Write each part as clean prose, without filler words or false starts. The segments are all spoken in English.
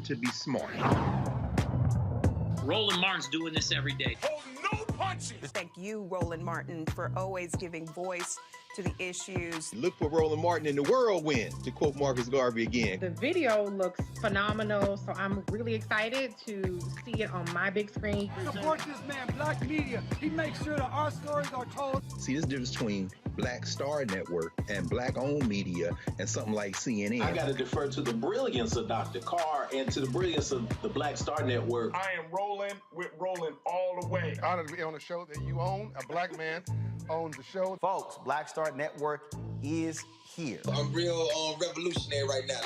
To be smart. Roland Martin's doing this every day. Oh, no punching! Thank you, Roland Martin, for always giving voice to the issues. Look for Roland Martin in the whirlwind, to quote Marcus Garvey again. The video looks phenomenal, so I'm really excited to see it on my big screen. Support this man, Black Media. He makes sure that our stories are told. See, this difference between Black Star Network and Black-owned media and something like CNN. I got to defer to the brilliance of Dr. Carr and to the brilliance of the Black Star Network. I am rolling with Roland all the way. Honored to be on a show that you own. A black man owns the show. Folks, Black Star Network is here. I'm real revolutionary right now.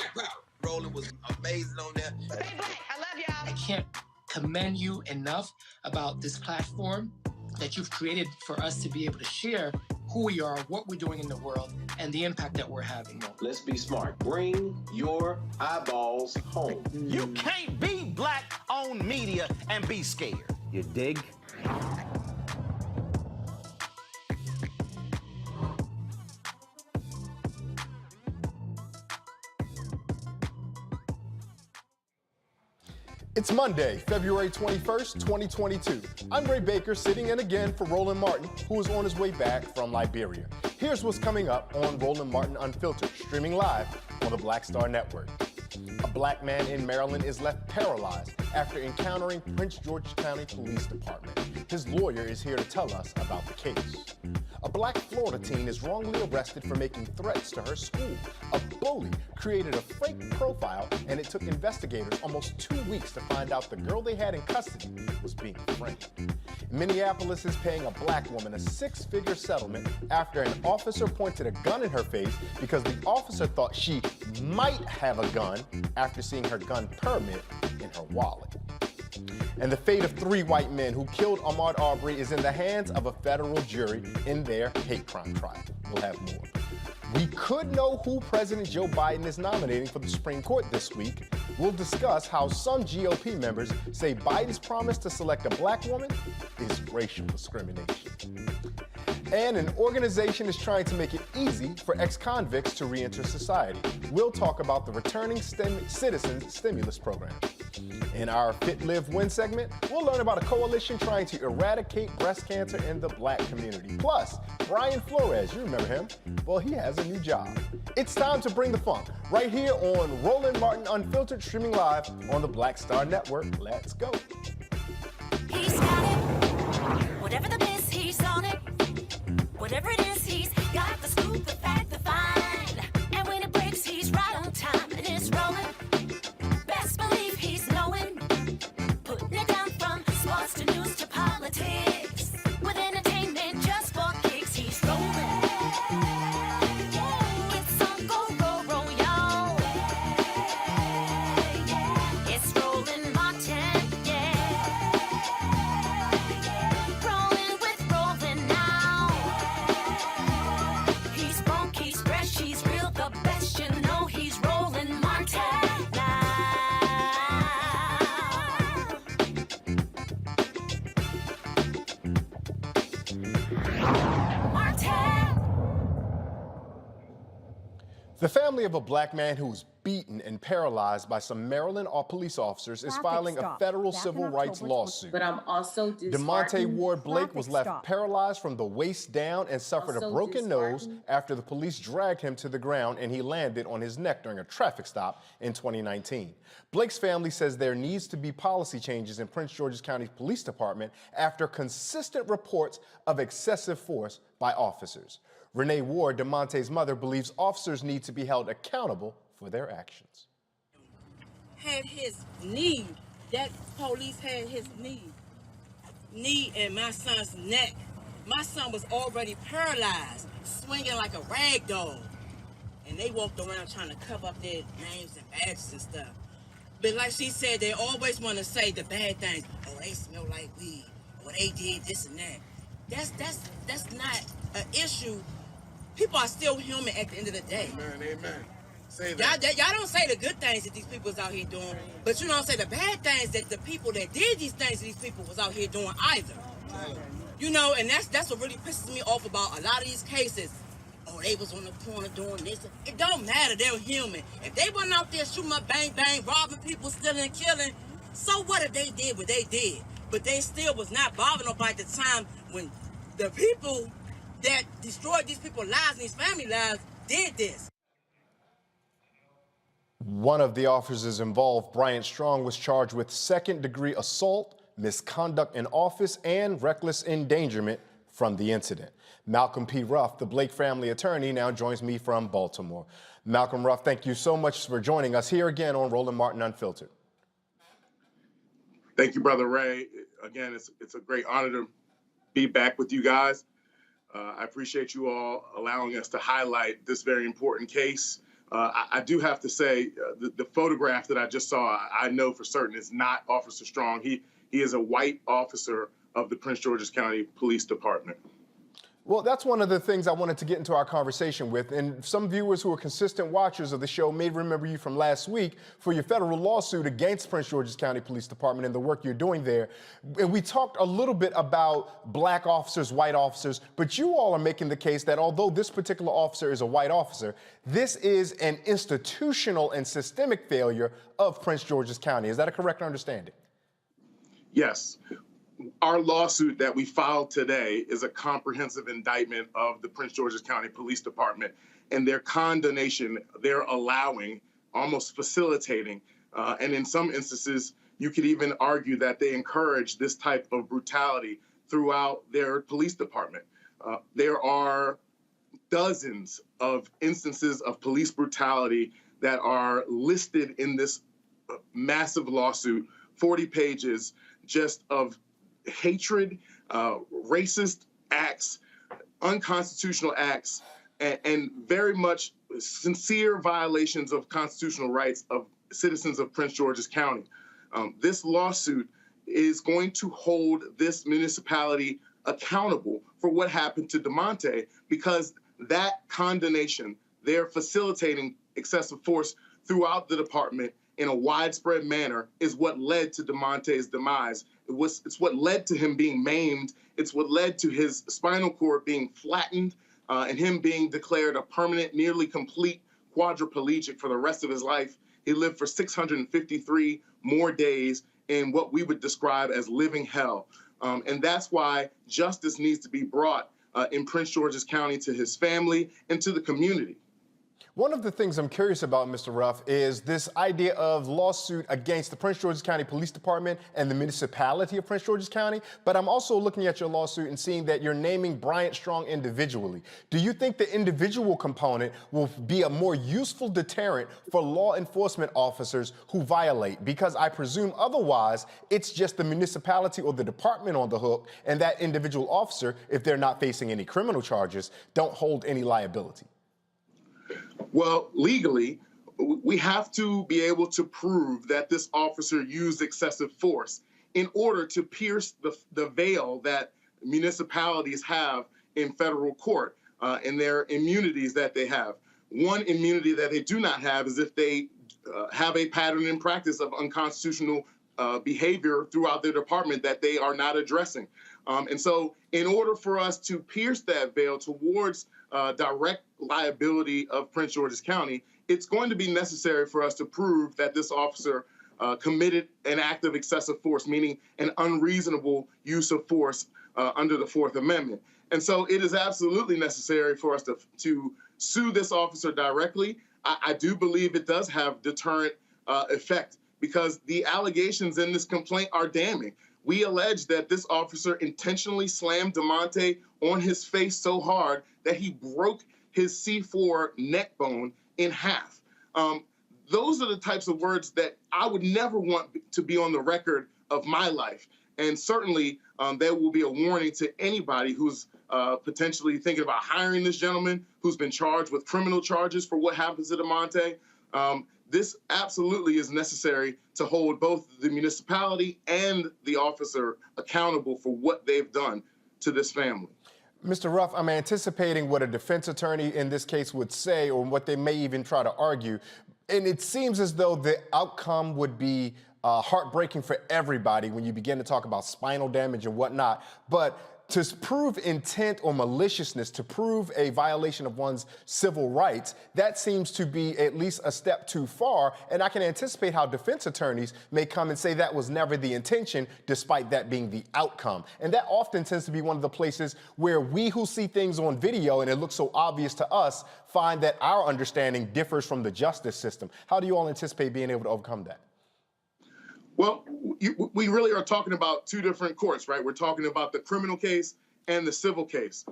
Roland was amazing on there. Stay black. I love y'all. I can't commend you enough about this platform that you've created for us to be able to share who we are, what we're doing in the world, and the impact that we're having. Let's be smart. Bring your eyeballs home. You can't be Black-owned media and be scared. You dig? It's Monday, February 21st, 2022. I'm Ray Baker, sitting in again for Roland Martin, who is on his way back from Liberia. Here's what's coming up on Roland Martin Unfiltered, streaming live on the Black Star Network. A black man in Maryland is left paralyzed after encountering Prince George's County Police Department. His lawyer is here to tell us about the case. A black Florida teen is wrongly arrested for making threats to her school. A bully created a fake profile, and it took investigators almost 2 weeks to find out the girl they had in custody was being framed. Minneapolis is paying a black woman a 6-figure settlement after an officer pointed a gun in her face because the officer thought she might have a gun after seeing her gun permit in her wallet. And the fate of 3 white men who killed Ahmaud Arbery is in the hands of a federal jury in their hate crime trial. We'll have more. We could know who President Joe Biden is nominating for the Supreme Court this week. We'll discuss how some GOP members say Biden's promise to select a black woman is racial discrimination. And an organization is trying to make it easy for ex-convicts to re-enter society. We'll talk about the Returning Citizens Stimulus Program. In our Fit, Live, Win segment, we'll learn about a coalition trying to eradicate breast cancer in the black community. Plus, Brian Flores, you remember him? Well, he has a new job. It's time to bring the funk right here on Roland Martin Unfiltered, streaming live on the Black Star Network. Let's go. He's got it. Whatever the miss, he's on it. Whatever it is, he's got the scoop, the fact, the find. And when it breaks, he's right on time and it's rolling. Best believe he's knowing. Putting it down from sports to news to politics. With entertainment just for kicks, he's rolling. It's on go, roll, y'all. It's Roland Martin, yeah. Rolling with Roland now. He's funk, he's fresh, he's real, the best, you know he's Roland Martin. The family of a black man who was beaten and paralyzed by some Maryland police officers is filing a federal civil rights lawsuit. But I'm also DeMonte Ward Blake was left paralyzed from the waist down and suffered a broken nose after the police dragged him to the ground and he landed on his neck during a traffic stop in 2019. Blake's family says there needs to be policy changes in Prince George's County Police Department after consistent reports of excessive force by officers. Renee Ward, DeMonte's mother, believes officers need to be held accountable for their actions. Had his knee, that police had his knee in my son's neck. My son was already paralyzed, swinging like a rag doll. And they walked around trying to cover up their names and badges and stuff. But like she said, they always want to say the bad things. Oh, they smell like weed. Or they did this and that. That's not an issue. People are still human at the end of the day. Amen. Say that. Y'all don't say the good things that these people is out here doing, but you don't say the bad things that the people that did these things that these people was out here doing either. You know, and that's what really pisses me off about a lot of these cases. Oh, they was on the corner doing this. It don't matter, they're human. If they wasn't out there shooting up, bang, bang, robbing people, stealing and killing, so what if they did what they did? But they still was not bothering nobody at the time when the people that destroyed these people's lives and these family lives did this. One of the officers involved, Bryant Strong, was charged with second-degree assault, misconduct in office, and reckless endangerment from the incident. Malcolm P. Ruff, the Blake family attorney, now joins me from Baltimore. Malcolm Ruff, thank you so much for joining us here again on Roland Martin Unfiltered. Thank you, Brother Ray. Again, it's a great honor to be back with you guys. I appreciate you all allowing us to highlight this very important case. I do have to say, the photograph that I just saw, I know for certain is not Officer Strong. He is a white officer of the Prince George's County Police Department. Well, that's one of the things I wanted to get into our conversation with. And some viewers who are consistent watchers of the show may remember you from last week for your federal lawsuit against Prince George's County Police Department and the work you're doing there. And we talked a little bit about black officers, white officers, but you all are making the case that although this particular officer is a white officer, this is an institutional and systemic failure of Prince George's County. Is that a correct understanding? Yes. Our lawsuit that we filed today is a comprehensive indictment of the Prince George's County Police Department and their condonation, they're allowing, almost facilitating, and in some instances, you could even argue that they encourage this type of brutality throughout their police department. There are dozens of instances of police brutality that are listed in this massive lawsuit, 40 pages just of hatred, racist acts, unconstitutional acts, and very much sincere violations of constitutional rights of citizens of Prince George's County. This lawsuit is going to hold this municipality accountable for what happened to DeMonte, because that condemnation, they're facilitating excessive force throughout the department in a widespread manner, is what led to DeMonte's demise. It's what led to him being maimed. It's what led to his spinal cord being flattened and him being declared a permanent, nearly complete quadriplegic for the rest of his life. He lived for 653 more days in what we would describe as living hell. And that's why justice needs to be brought in Prince George's County to his family and to the community. One of the things I'm curious about, Mr. Ruff, is this idea of lawsuit against the Prince George's County Police Department and the municipality of Prince George's County. But I'm also looking at your lawsuit and seeing that you're naming Bryant Strong individually. Do you think the individual component will be a more useful deterrent for law enforcement officers who violate? Because I presume otherwise it's just the municipality or the department on the hook, and that individual officer, if they're not facing any criminal charges, don't hold any liability. Well, legally, we have to be able to prove that this officer used excessive force in order to pierce the veil that municipalities have in federal court and their immunities that they have. One immunity that they do not have is if they have a pattern in practice of unconstitutional behavior throughout their department that they are not addressing. And so in order for us to pierce that veil towards direct liability of Prince George's County, it's going to be necessary for us to prove that this officer committed an act of excessive force, meaning an unreasonable use of force under the Fourth Amendment. And so it is absolutely necessary for us to sue this officer directly. I do believe it does have deterrent effect, because the allegations in this complaint are damning. We allege that this officer intentionally slammed DeMonte on his face so hard that he broke his C4 neck bone in half. Those are the types of words that I would never want to be on the record of my life. And certainly there will be a warning to anybody who's potentially thinking about hiring this gentleman, who's been charged with criminal charges for what happens to DeMonte. This absolutely is necessary to hold both the municipality and the officer accountable for what they've done to this family. Mr. Ruff, I'm anticipating what a defense attorney in this case would say, or what they may even try to argue. And it seems as though the outcome would be heartbreaking for everybody when you begin to talk about spinal damage and whatnot. But to prove intent or maliciousness, to prove a violation of one's civil rights, that seems to be at least a step too far. And I can anticipate how defense attorneys may come and say that was never the intention, despite that being the outcome. And that often tends to be one of the places where we who see things on video and it looks so obvious to us find that our understanding differs from the justice system. How do you all anticipate being able to overcome that? Well, we really are talking about two different courts, right? We're talking about the criminal case and the civil case.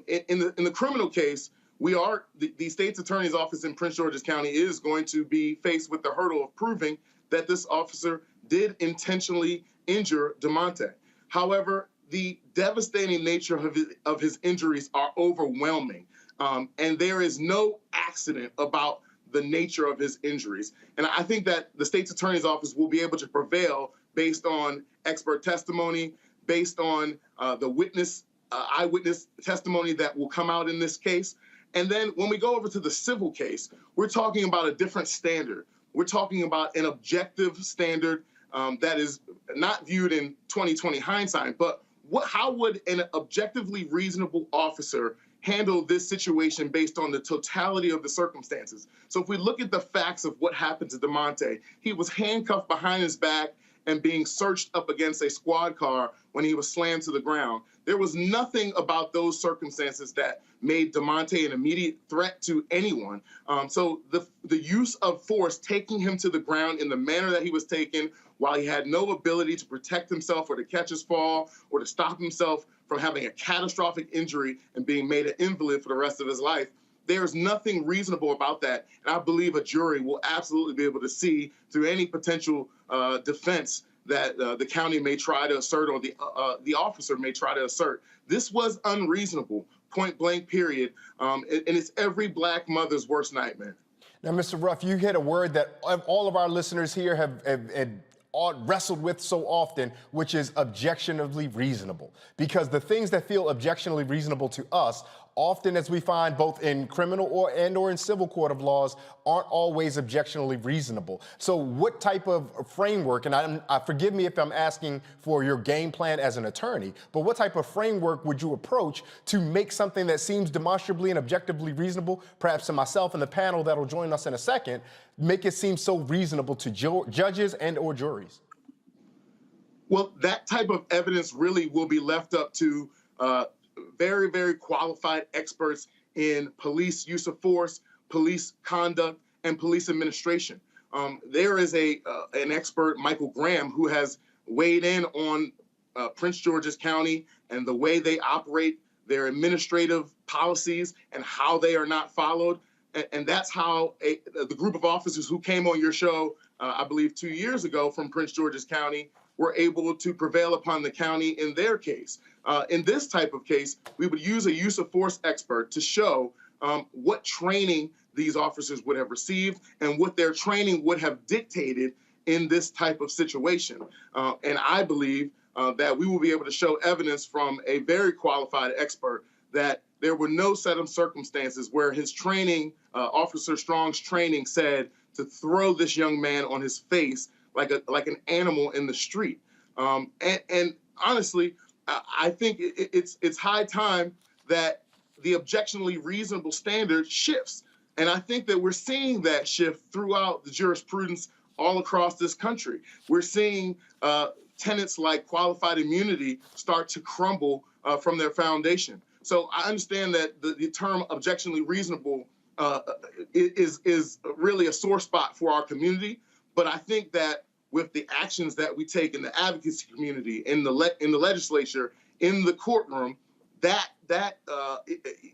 In the criminal case, the state's attorney's office in Prince George's County is going to be faced with the hurdle of proving that this officer did intentionally injure DeMonte. However, the devastating nature of his injuries are overwhelming, and there is no accident about the nature of his injuries. And I think that the state's attorney's office will be able to prevail based on expert testimony, based on the eyewitness testimony that will come out in this case. And then when we go over to the civil case, we're talking about a different standard. We're talking about an objective standard that is not viewed in 20/20 hindsight, but how would an objectively reasonable officer handle this situation based on the totality of the circumstances? So if we look at the facts of what happened to DeMonte, he was handcuffed behind his back and being searched up against a squad car when he was slammed to the ground. There was nothing about those circumstances that made DeMonte an immediate threat to anyone. So the use of force, taking him to the ground in the manner that he was taken, while he had no ability to protect himself or to catch his fall or to stop himself from having a catastrophic injury and being made an invalid for the rest of his life, there's nothing reasonable about that. And I believe a jury will absolutely be able to see through any potential defense that the county may try to assert or the officer may try to assert. This was unreasonable, point blank, period. And it's every black mother's worst nightmare. Now, Mr. Ruff, you hit a word that all of our listeners here have wrestled with so often, which is objectionably reasonable. Because the things that feel objectionably reasonable to us, often, as we find both in criminal or in civil court of laws, aren't always objectionably reasonable. So what type of framework, and forgive me if I'm asking for your game plan as an attorney, but what type of framework would you approach to make something that seems demonstrably and objectively reasonable, perhaps to myself and the panel that'll join us in a second, make it seem so reasonable to judges and or juries? Well, that type of evidence really will be left up to very, very qualified experts in police use of force, police conduct, and police administration. There is an expert, Michael Graham, who has weighed in on Prince George's County and the way they operate, their administrative policies, and how they are not followed. And that's how the group of officers who came on your show, I believe 2 years ago from Prince George's County, were able to prevail upon the county in their case. In this type of case, we would use a use of force expert to show what training these officers would have received and what their training would have dictated in this type of situation. And I believe that we will be able to show evidence from a very qualified expert that there were no set of circumstances where his training, Officer Strong's training, said to throw this young man on his face like an animal in the street. And honestly, I think it's high time that the objectionably reasonable standard shifts. And I think that we're seeing that shift throughout the jurisprudence all across this country. We're seeing tenets like qualified immunity start to crumble from their foundation. So I understand that the term objectionably reasonable is really a sore spot for our community. But I think that with the actions that we take in the advocacy community, in the legislature, in the courtroom, that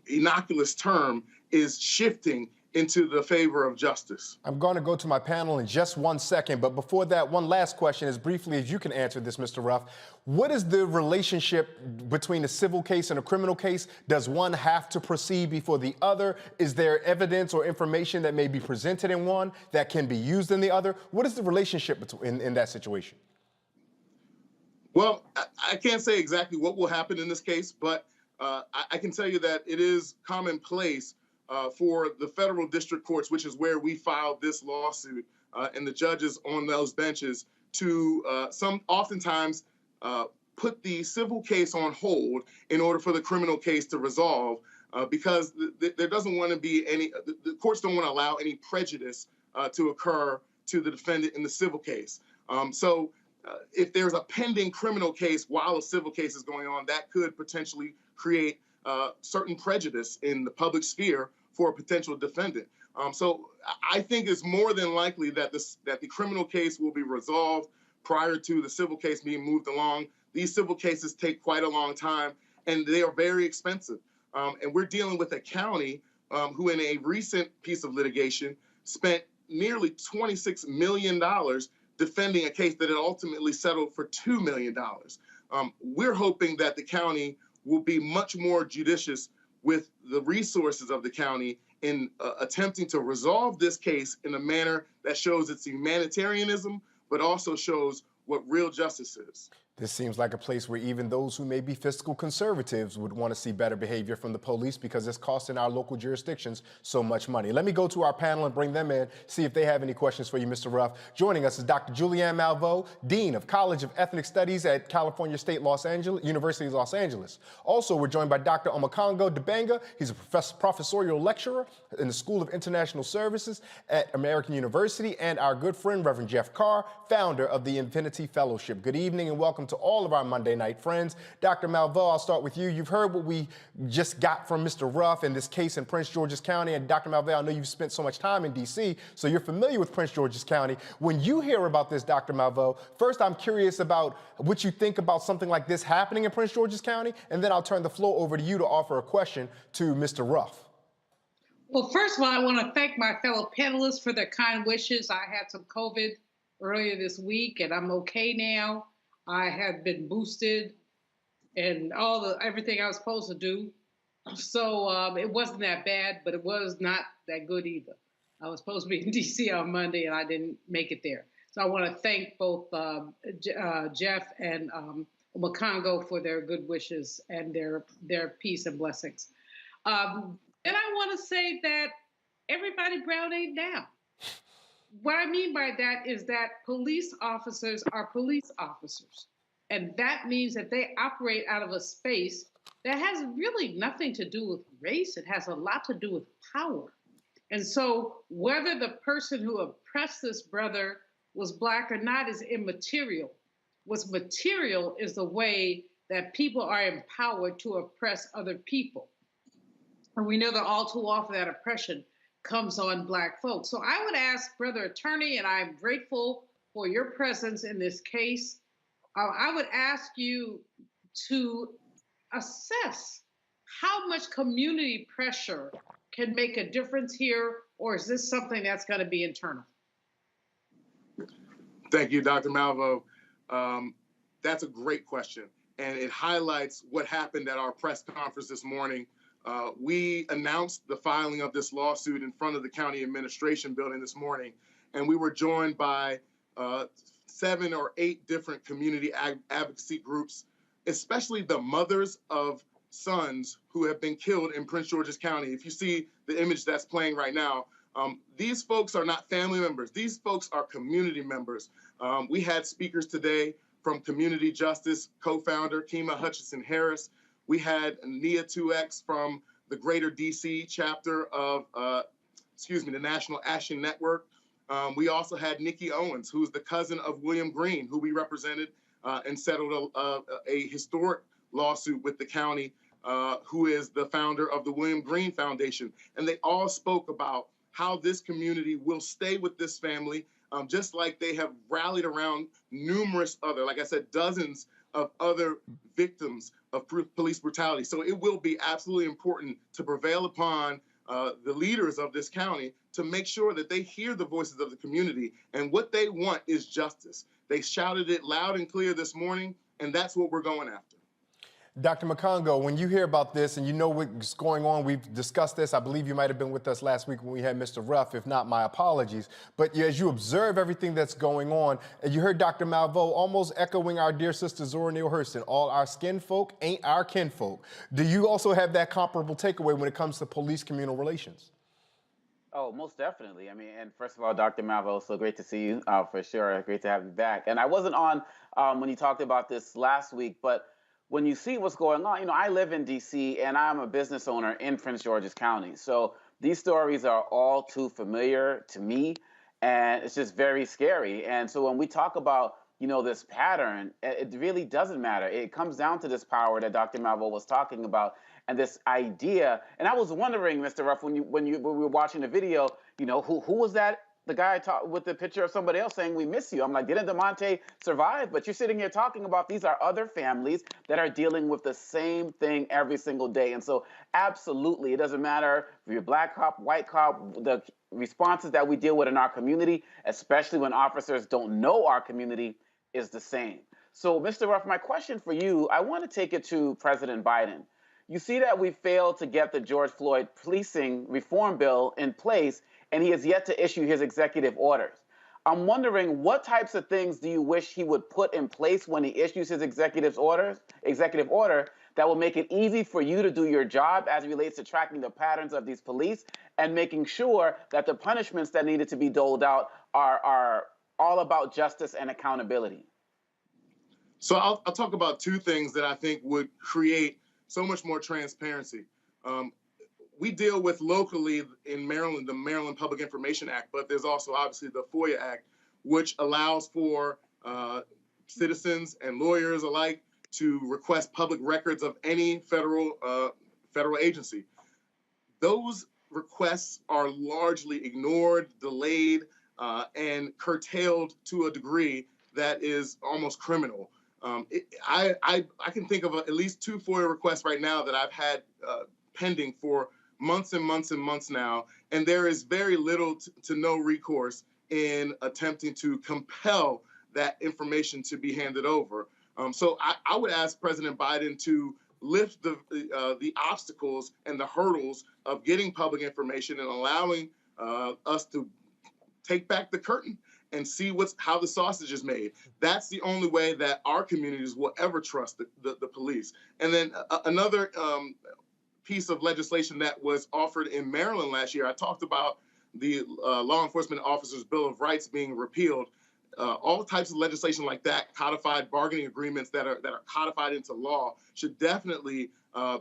innocuous term is shifting into the favor of justice. I'm going to go to my panel in just 1 second, but before that, one last question, as briefly as you can answer this, Mr. Ruff. What is the relationship between a civil case and a criminal case? Does one have to proceed before the other? Is there evidence or information that may be presented in one that can be used in the other? What is the relationship in that situation? Well, I can't say exactly what will happen in this case, but I can tell you that it is commonplace for the federal district courts, which is where we filed this lawsuit, and the judges on those benches to oftentimes put the civil case on hold in order for the criminal case to resolve, because there doesn't want to be the courts don't want to allow any prejudice to occur to the defendant in the civil case. So if there's a pending criminal case while a civil case is going on, that could potentially create certain prejudice in the public sphere for a potential defendant. So I think it's more than likely that the criminal case will be resolved prior to the civil case being moved along. These civil cases take quite a long time, and they are very expensive. And we're dealing with a county who, in a recent piece of litigation, spent nearly $26 million defending a case that had ultimately settled for $2 million. We're hoping that the county will be much more judicious with the resources of the county in attempting to resolve this case in a manner that shows its humanitarianism, but also shows what real justice is. This seems like a place where even those who may be fiscal conservatives would want to see better behavior from the police because it's costing our local jurisdictions so much money. Let me go to our panel and bring them in, see if they have any questions for you, Mr. Ruff. Joining us is Dr. Julianne Malveaux, Dean of College of Ethnic Studies at California State University of Los Angeles. Also, we're joined by Dr. Omokongo Dibanga. He's a professorial lecturer in the School of International Services at American University, and our good friend, Reverend Jeff Carr, founder of the Infinity Fellowship. Good evening and welcome to all of our Monday night friends. Dr. Malveaux, I'll start with you. You've heard what we just got from Mr. Ruff in this case in Prince George's County. And Dr. Malveaux, I know you've spent so much time in D.C., so you're familiar with Prince George's County. When you hear about this, Dr. Malveaux, first I'm curious about what you think about something like this happening in Prince George's County, and then I'll turn the floor over to you to offer a question to Mr. Ruff. Well, first of all, I want to thank my fellow panelists for their kind wishes. I had some COVID earlier this week, and I'm okay now. I have been boosted and everything I was supposed to do. So it wasn't that bad, but it was not that good either. I was supposed to be in D.C. on Monday, and I didn't make it there. So I want to thank both Jeff and Omokongo for their good wishes and their peace and blessings. And I want to say that everybody brown ain't down. What I mean by that is that police officers are police officers. And that means that they operate out of a space that has really nothing to do with race. It has a lot to do with power. And so whether the person who oppressed this brother was Black or not is immaterial. What's material is the way that people are empowered to oppress other people. And we know that all too often that oppression comes on Black folks. So I would ask, Brother Attorney, and I'm grateful for your presence in this case, I would ask you to assess how much community pressure can make a difference here, or is this something that's going to be internal? Thank you, Dr. Malveaux. That's a great question, and it highlights what happened at our press conference this morning. We announced the filing of this lawsuit in front of the county administration building this morning, and we were joined by 7 or 8 different community advocacy groups, especially the mothers of sons who have been killed in Prince George's County. If you see the image that's playing right now, these folks are not family members. These folks are community members. We had speakers today from Community Justice co-founder Kima Hutchinson-Harris. We had Nia 2X from the Greater DC chapter of, the National Action Network. We also had Nikki Owens, who's the cousin of William Green, who we represented and settled a historic lawsuit with the county, who is the founder of the William Green Foundation. And they all spoke about how this community will stay with this family, just like they have rallied around numerous other, like I said, dozens of other victims of police brutality. So it will be absolutely important to prevail upon the leaders of this county to make sure that they hear the voices of the community. And what they want is justice. They shouted it loud and clear this morning, and that's what we're going after. Dr. Omokongo, when you hear about this and you know what's going on, we've discussed this. I believe you might have been with us last week when we had Mr. Ruff. If not, my apologies. But as you observe everything that's going on, and you heard Dr. Malveaux almost echoing our dear sister Zora Neale Hurston, all our skin folk ain't our kinfolk. Do you also have that comparable takeaway when it comes to police-communal relations? Oh, most definitely. I mean, and first of all, Dr. Malveaux, so great to see you for sure. Great to have you back. And I wasn't on when you talked about this last week, but when you see what's going on, I live in D.C. and I'm a business owner in Prince George's County. So these stories are all too familiar to me, and it's just very scary. And so when we talk about, this pattern, it really doesn't matter. It comes down to this power that Dr. Malveaux was talking about and this idea. And I was wondering, Mr. Ruff, when we were watching the video, who was that? The guy with the picture of somebody else saying, "We miss you." I'm like, didn't DeMonte survive? But you're sitting here talking about these are other families that are dealing with the same thing every single day. And so absolutely, it doesn't matter if you're Black cop, white cop, the responses that we deal with in our community, especially when officers don't know our community, is the same. So Mr. Ruff, my question for you, I want to take it to President Biden. You see that we failed to get the George Floyd policing reform bill in place, and he has yet to issue his executive orders. I'm wondering what types of things do you wish he would put in place when he issues his executive order that will make it easy for you to do your job as it relates to tracking the patterns of these police and making sure that the punishments that needed to be doled out are all about justice and accountability? So I'll talk about two things that I think would create so much more transparency. We deal with locally in Maryland, the Maryland Public Information Act, but there's also obviously the FOIA Act, which allows for citizens and lawyers alike to request public records of any federal agency. Those requests are largely ignored, delayed, and curtailed to a degree that is almost criminal. I can think of at least 2 FOIA requests right now that I've had pending for months and months and months now, and there is very little to no recourse in attempting to compel that information to be handed over. So I would ask President Biden to lift the obstacles and the hurdles of getting public information and allowing us to take back the curtain and see how the sausage is made. That's the only way that our communities will ever trust the police. And then another piece of legislation that was offered in Maryland last year, I talked about the Law Enforcement Officers' Bill of Rights being repealed. All types of legislation like that, codified bargaining agreements that are codified into law, should definitely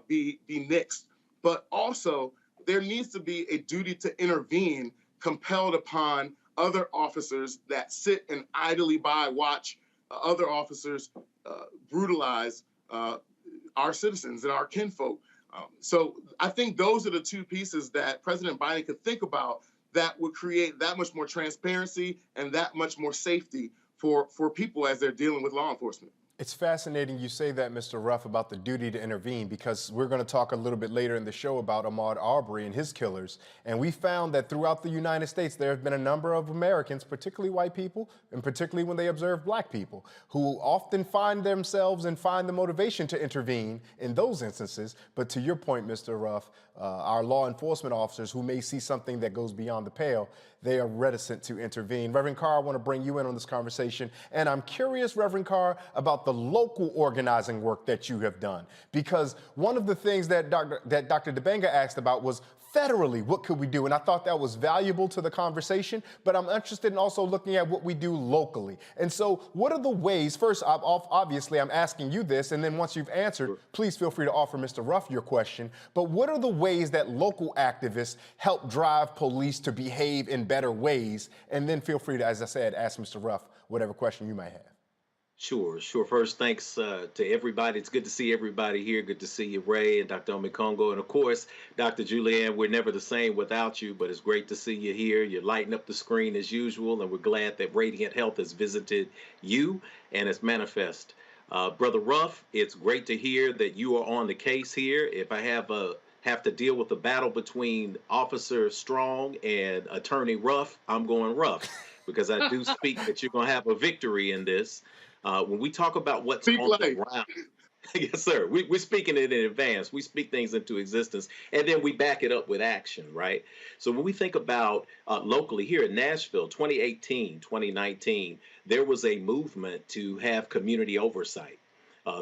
be nixed. But also, there needs to be a duty to intervene compelled upon other officers that sit and idly watch other officers brutalize our citizens and our kinfolk. So I think those are the two pieces that President Biden could think about that would create that much more transparency and that much more safety for people as they're dealing with law enforcement. It's fascinating you say that, Mr. Ruff, about the duty to intervene, because we're going to talk a little bit later in the show about Ahmaud Arbery and his killers. And we found that throughout the United States, there have been a number of Americans, particularly white people, and particularly when they observe black people, who often find themselves and find the motivation to intervene in those instances. But to your point, Mr. Ruff, our law enforcement officers who may see something that goes beyond the pale, they are reticent to intervene. Reverend Carr, I want to bring you in on this conversation. And I'm curious, Reverend Carr, about the local organizing work that you have done. Because one of the things that Dr. Dibanga asked about was federally, what could we do? And I thought that was valuable to the conversation, but I'm interested in also looking at what we do locally. And so what are the ways, first, obviously I'm asking you this, and then once you've answered, please feel free to offer Mr. Ruff your question, but what are the ways that local activists help drive police to behave in better ways? And then feel free to, as I said, ask Mr. Ruff whatever question you might have. Sure. First, thanks to everybody. It's good to see everybody here. Good to see you, Ray and Dr. Omekongo. And of course, Dr. Julianne, we're never the same without you, but it's great to see you here. You're lighting up the screen as usual, and we're glad that Radiant Health has visited you and it's manifest. Brother Ruff, it's great to hear that you are on the case here. If I have to deal with a battle between Officer Strong and Attorney Ruff, I'm going Ruff, because I do speak that you're going to have a victory in this. When we talk about what's on the ground, yes, sir, we're speaking it in advance. We speak things into existence, and then we back it up with action, right? So when we think about locally here in Nashville, 2018, 2019, there was a movement to have community oversight.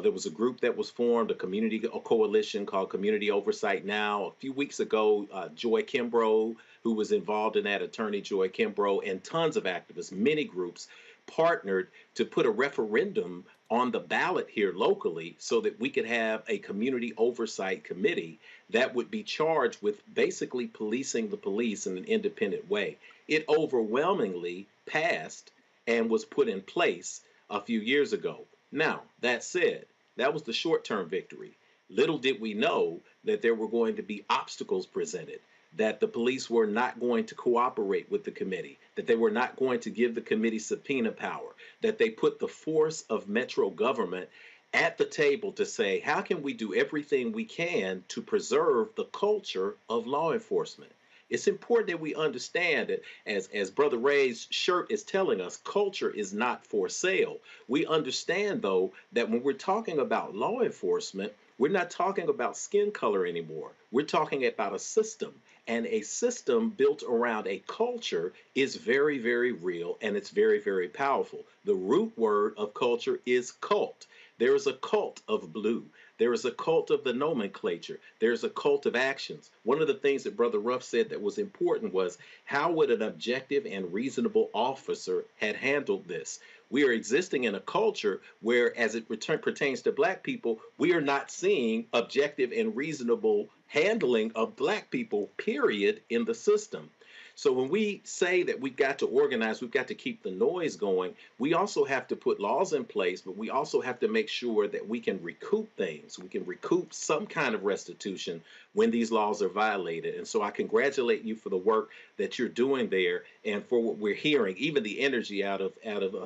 There was a group that was formed, a coalition called Community Oversight Now. A few weeks ago, Joy Kimbrough, who was involved in that, attorney Joy Kimbrough, and tons of activists, many groups, partnered to put a referendum on the ballot here locally so that we could have a community oversight committee that would be charged with basically policing the police in an independent way. It overwhelmingly passed and was put in place a few years ago. Now, that said, that was the short-term victory. Little did we know that there were going to be obstacles presented, that the police were not going to cooperate with the committee, that they were not going to give the committee subpoena power, that they put the force of Metro government at the table to say, how can we do everything we can to preserve the culture of law enforcement? It's important that we understand that, as Brother Ray's shirt is telling us, culture is not for sale. We understand, though, that when we're talking about law enforcement, we're not talking about skin color anymore. We're talking about a system. And a system built around a culture is very, very real, and it's very, very powerful. The root word of culture is cult. There is a cult of blue. There is a cult of the nomenclature. There's a cult of actions. One of the things that Brother Ruff said that was important was, how would an objective and reasonable officer had handled this? We are existing in a culture where, as it pertains to Black people, we are not seeing objective and reasonable handling of Black people, period, in the system. So when we say that we've got to organize, we've got to keep the noise going, we also have to put laws in place, but we also have to make sure that we can recoup things. We can recoup some kind of restitution when these laws are violated. And so I congratulate you for the work that you're doing there and for what we're hearing, even the energy out of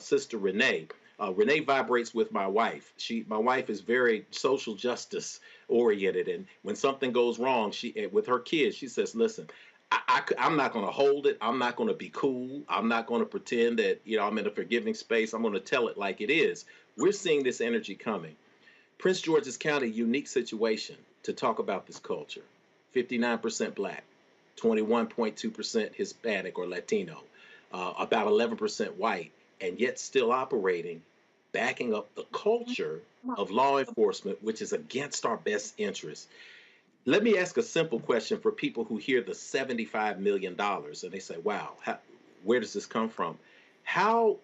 Sister Renee. Renee vibrates with my wife. My wife is very social justice oriented, and when something goes wrong, with her kids, she says, "Listen, I'm not going to hold it. I'm not going to be cool. I'm not going to pretend that I'm in a forgiving space. I'm going to tell it like it is." We're seeing this energy coming. Prince George's County, unique situation to talk about this culture. 59% Black, 21.2% Hispanic or Latino, about 11% white, and yet still operating, backing up the culture of law enforcement, which is against our best interests. Let me ask a simple question for people who hear the $75 million and they say, wow, where does this come from? How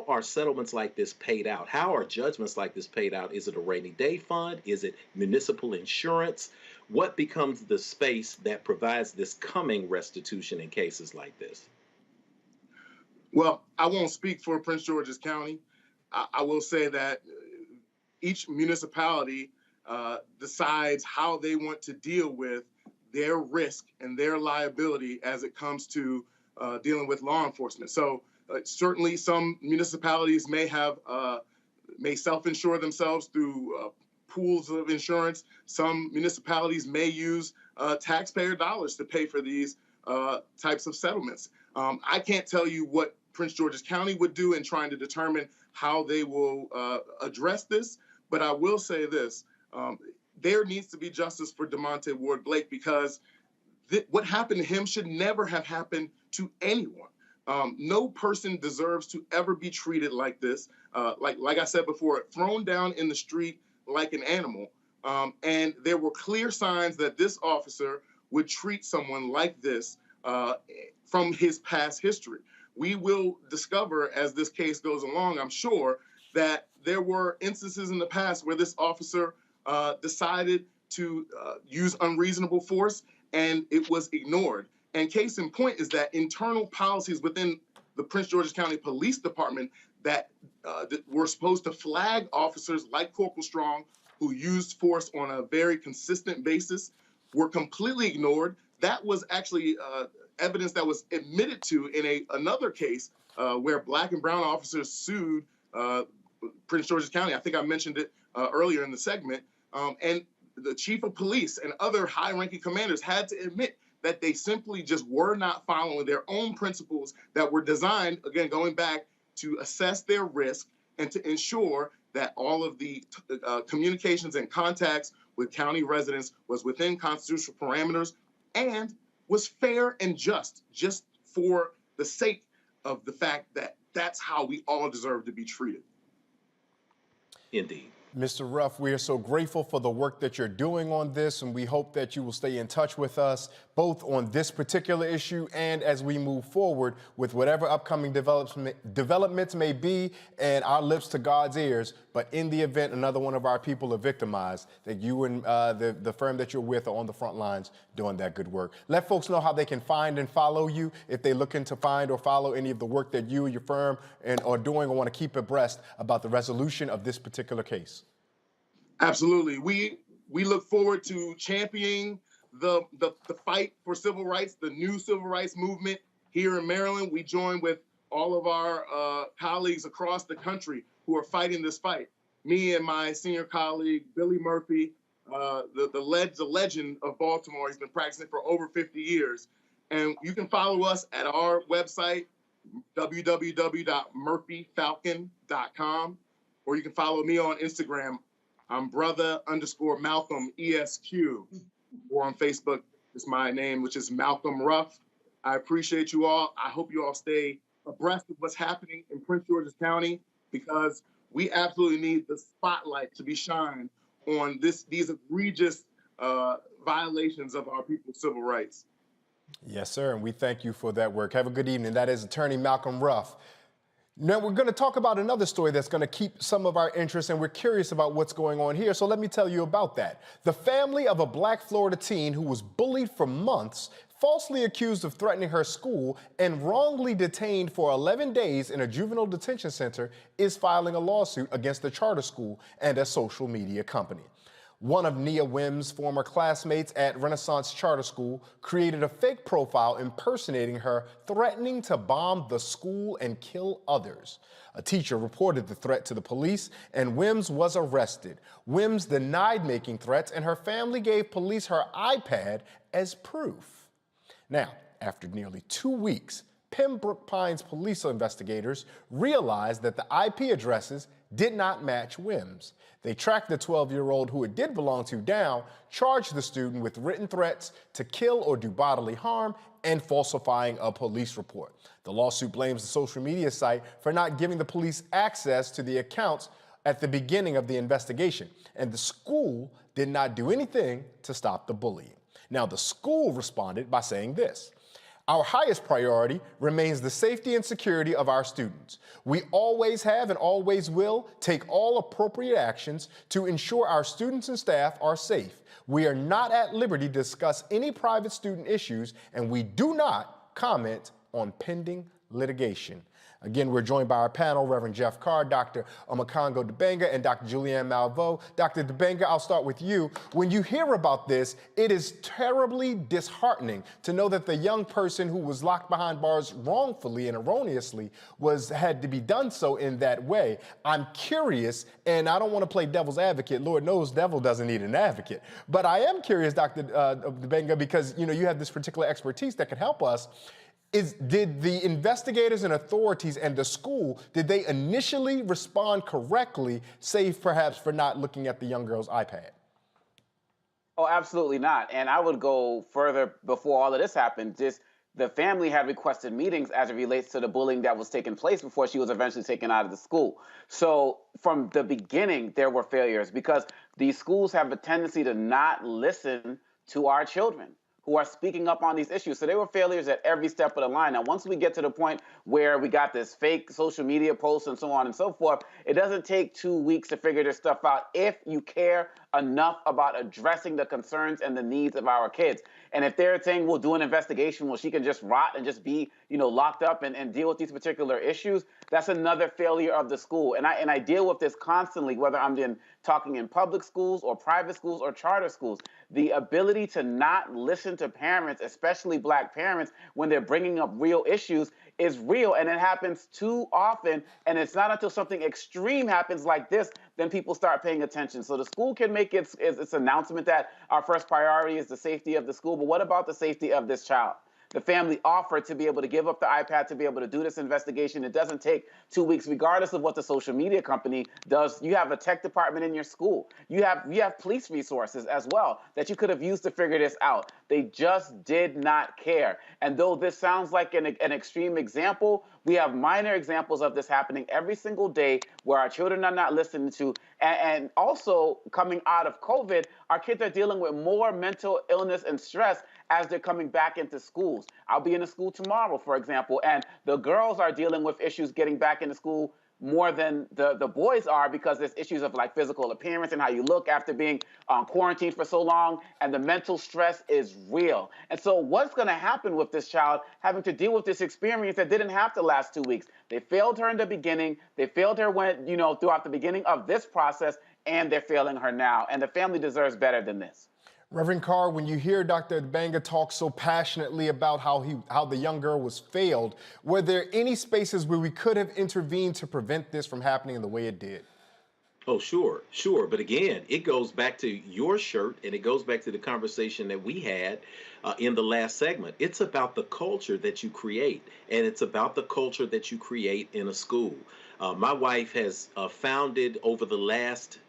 are settlements like this paid out? How are judgments like this paid out? Is it a rainy day fund? Is it municipal insurance? What becomes the space that provides this coming restitution in cases like this? Well, I won't speak for Prince George's County. I will say that each municipality decides how they want to deal with their risk and their liability as it comes to dealing with law enforcement. So certainly some municipalities may self-insure themselves through pools of insurance. Some municipalities may use taxpayer dollars to pay for these types of settlements. I can't tell you what Prince George's County would do in trying to determine how they will address this, but I will say this. There needs to be justice for DeMonte Ward Blake, because what happened to him should never have happened to anyone. No person deserves to ever be treated like this. Like I said before, thrown down in the street like an animal. And there were clear signs that this officer would treat someone like this from his past history. We will discover as this case goes along, I'm sure, that there were instances in the past where this officer decided to use unreasonable force and it was ignored. And case in point is that internal policies within the Prince George's County Police Department that were supposed to flag officers like Corporal Strong who used force on a very consistent basis were completely ignored. That was actually evidence that was admitted to in another case where Black and brown officers sued Prince George's County. I think I mentioned it earlier in the segment. And the chief of police and other high-ranking commanders had to admit that they simply just were not following their own principles that were designed, again, going back to assess their risk and to ensure that all of the communications and contacts with county residents was within constitutional parameters and was fair and just for the sake of the fact that that's how we all deserve to be treated. Indeed. Mr. Ruff, we are so grateful for the work that you're doing on this, and we hope that you will stay in touch with us, both on this particular issue and as we move forward with whatever upcoming developments may be, and our lips to God's ears. But in the event another one of our people are victimized, that you and the firm that you're with are on the front lines doing that good work. Let folks know how they can find and follow you if they're looking to find or follow any of the work that you and your firm are doing or want to keep abreast about the resolution of this particular case. Absolutely. We look forward to championing the fight for civil rights, the new civil rights movement here in Maryland. We join with all of our colleagues across the country who are fighting this fight. Me and my senior colleague, Billy Murphy, the legend of Baltimore. He's been practicing for over 50 years. And you can follow us at our website, www.murphyfalcon.com, or you can follow me on Instagram. I'm brother_Malcolm ESQ, or on Facebook, is my name, which is Malcolm Ruff. I appreciate you all. I hope you all stay abreast of what's happening in Prince George's County, because we absolutely need the spotlight to be shined on these egregious violations of our people's civil rights. Yes, sir, and we thank you for that work. Have a good evening. That is Attorney Malcolm Ruff. Now, we're going to talk about another story that's going to keep some of our interest, and we're curious about what's going on here, so let me tell you about that. The family of a Black Florida teen who was bullied for months, falsely accused of threatening her school, and wrongly detained for 11 days in a juvenile detention center is filing a lawsuit against the charter school and a social media company. One of Nia Wim's former classmates at Renaissance Charter School created a fake profile impersonating her, threatening to bomb the school and kill others. A teacher reported the threat to the police, and Wims was arrested. Wims denied making threats, and her family gave police her iPad as proof. Now, after nearly 2 weeks, Pembroke Pines police investigators realized that the IP addresses did not match Wims. They tracked the 12-year-old who it did belong to down, charged the student with written threats to kill or do bodily harm, and falsifying a police report. The lawsuit blames the social media site for not giving the police access to the accounts at the beginning of the investigation, and the school did not do anything to stop the bullying. Now, the school responded by saying this: "Our highest priority remains the safety and security of our students. We always have and always will take all appropriate actions to ensure our students and staff are safe. We are not at liberty to discuss any private student issues, and we do not comment on pending litigation." Again, we're joined by our panel, Reverend Jeff Carr, Dr. Omekongo Dibanga, and Dr. Julianne Malveaux. Dr. Dibanga, I'll start with you. When you hear about this, it is terribly disheartening to know that the young person who was locked behind bars wrongfully and erroneously had to be done so in that way. I'm curious, and I don't want to play devil's advocate. Lord knows devil doesn't need an advocate. But I am curious, Dr. Dibanga, because you have this particular expertise that can help us. Did the investigators and authorities and the school, did they initially respond correctly, save perhaps for not looking at the young girl's iPad? Oh, absolutely not. And I would go further before all of this happened. Just the family had requested meetings as it relates to the bullying that was taking place before she was eventually taken out of the school. So from the beginning, there were failures because these schools have a tendency to not listen to our children who are speaking up on these issues. So they were failures at every step of the line. Now, once we get to the point where we got this fake social media posts and so on and so forth, it doesn't take 2 weeks to figure this stuff out if you care enough about addressing the concerns and the needs of our kids. And if they're saying we'll do an investigation, well, she can just rot and just be, locked up and deal with these particular issues, that's another failure of the school. And I deal with this constantly, whether I'm talking in public schools or private schools or charter schools. The ability to not listen to parents, especially Black parents, when they're bringing up real issues is real, and it happens too often. And it's not until something extreme happens like this, then people start paying attention. So the school can make its announcement that our first priority is the safety of the school, but what about the safety of this child? The family offered to be able to give up the iPad to be able to do this investigation. It doesn't take 2 weeks, regardless of what the social media company does. You have a tech department in your school. You have police resources as well that you could have used to figure this out. They just did not care. And though this sounds like an extreme example, we have minor examples of this happening every single day where our children are not listened to. And also coming out of COVID, our kids are dealing with more mental illness and stress as they're coming back into schools. I'll be in a school tomorrow, for example, and the girls are dealing with issues getting back into school more than the boys are because there's issues of like physical appearance and how you look after being quarantined for so long, and the mental stress is real. And so what's going to happen with this child having to deal with this experience that didn't have to last 2 weeks? They failed her in the beginning. They failed her throughout the beginning of this process, and they're failing her now. And the family deserves better than this. Reverend Carr, when you hear Dr. Dibanga talk so passionately about how the young girl was failed, were there any spaces where we could have intervened to prevent this from happening the way it did? Oh, sure. But again, it goes back to your shirt, and it goes back to the conversation that we had in the last segment. It's about the culture that you create, and it's about the culture that you create in a school. My wife has founded over the last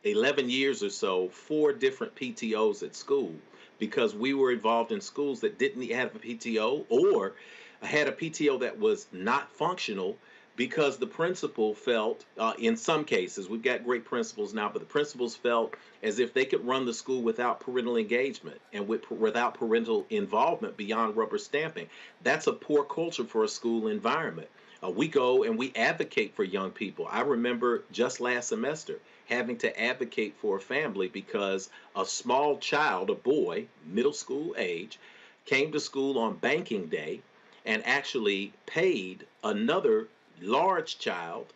11 years or so 4 different PTOs at school, because we were involved in schools that didn't have a PTO or had a PTO that was not functional because the principal felt, in some cases, we've got great principals now, but the principals felt as if they could run the school without parental engagement and without parental involvement beyond rubber stamping. That's a poor culture for a school environment. We go and we advocate for young people. I remember just last semester having to advocate for a family because a small child, a boy, middle school age, came to school on banking day and actually paid another large child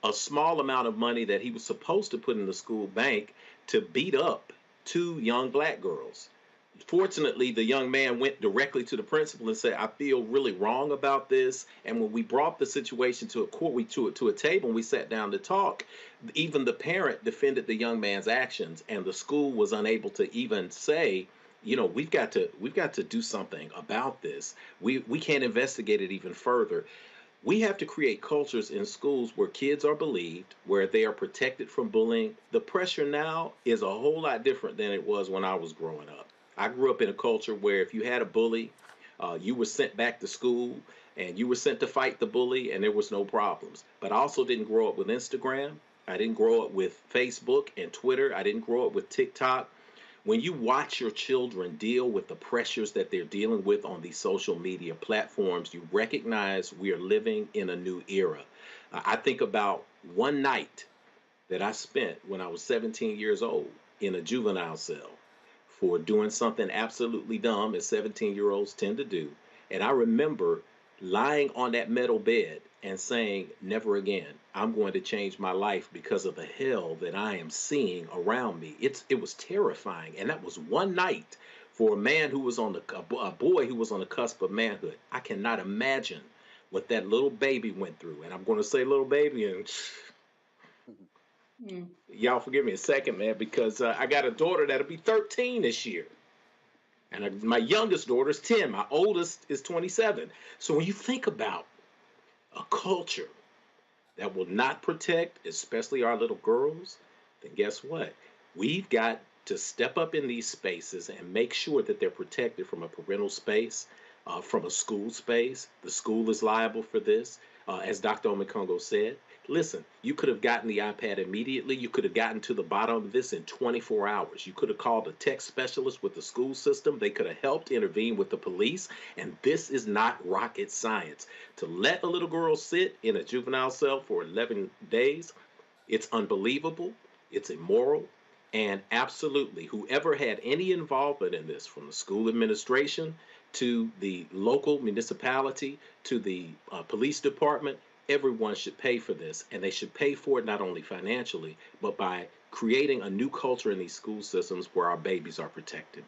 a small amount of money that he was supposed to put in the school bank to beat up two young black girls. Fortunately, the young man went directly to the principal and said, I feel really wrong about this. And when we brought the situation to a court, to a table, and we sat down to talk, even the parent defended the young man's actions, and the school was unable to even say, you know, we've got to do something about this. We can't investigate it even further. We have to create cultures in schools where kids are believed, where they are protected from bullying. The pressure now is a whole lot different than it was when I was growing up. I grew up in a culture where if you had a bully, you were sent back to school and you were sent to fight the bully and there was no problems. But I also didn't grow up with Instagram. I didn't grow up with Facebook and Twitter. I didn't grow up with TikTok. When you watch your children deal with the pressures that they're dealing with on these social media platforms, you recognize we are living in a new era. I think about one night that I spent when I was 17 years old in a juvenile cell for doing something absolutely dumb, as 17-year-olds tend to do. And I remember lying on that metal bed and saying, never again. I'm going to change my life because of the hell that I am seeing around me. It was terrifying. And that was one night for a man who was a boy who was on the cusp of manhood. I cannot imagine what that little baby went through. And I'm going to say little baby, and y'all forgive me a second, man, because I got a daughter that'll be 13 this year. And my youngest daughter is 10. My oldest is 27. So when you think about a culture that will not protect, especially our little girls, then guess what? We've got to step up in these spaces and make sure that they're protected from a parental space, from a school space. The school is liable for this. As Dr. Omekongo said, listen, you could have gotten the iPad immediately. You could have gotten to the bottom of this in 24 hours. You could have called a tech specialist with the school system. They could have helped intervene with the police. And this is not rocket science. To let a little girl sit in a juvenile cell for 11 days, it's unbelievable. It's immoral. And absolutely, whoever had any involvement in this, from the school administration to the local municipality to the police department, everyone should pay for this, and they should pay for it not only financially, but by creating a new culture in these school systems where our babies are protected.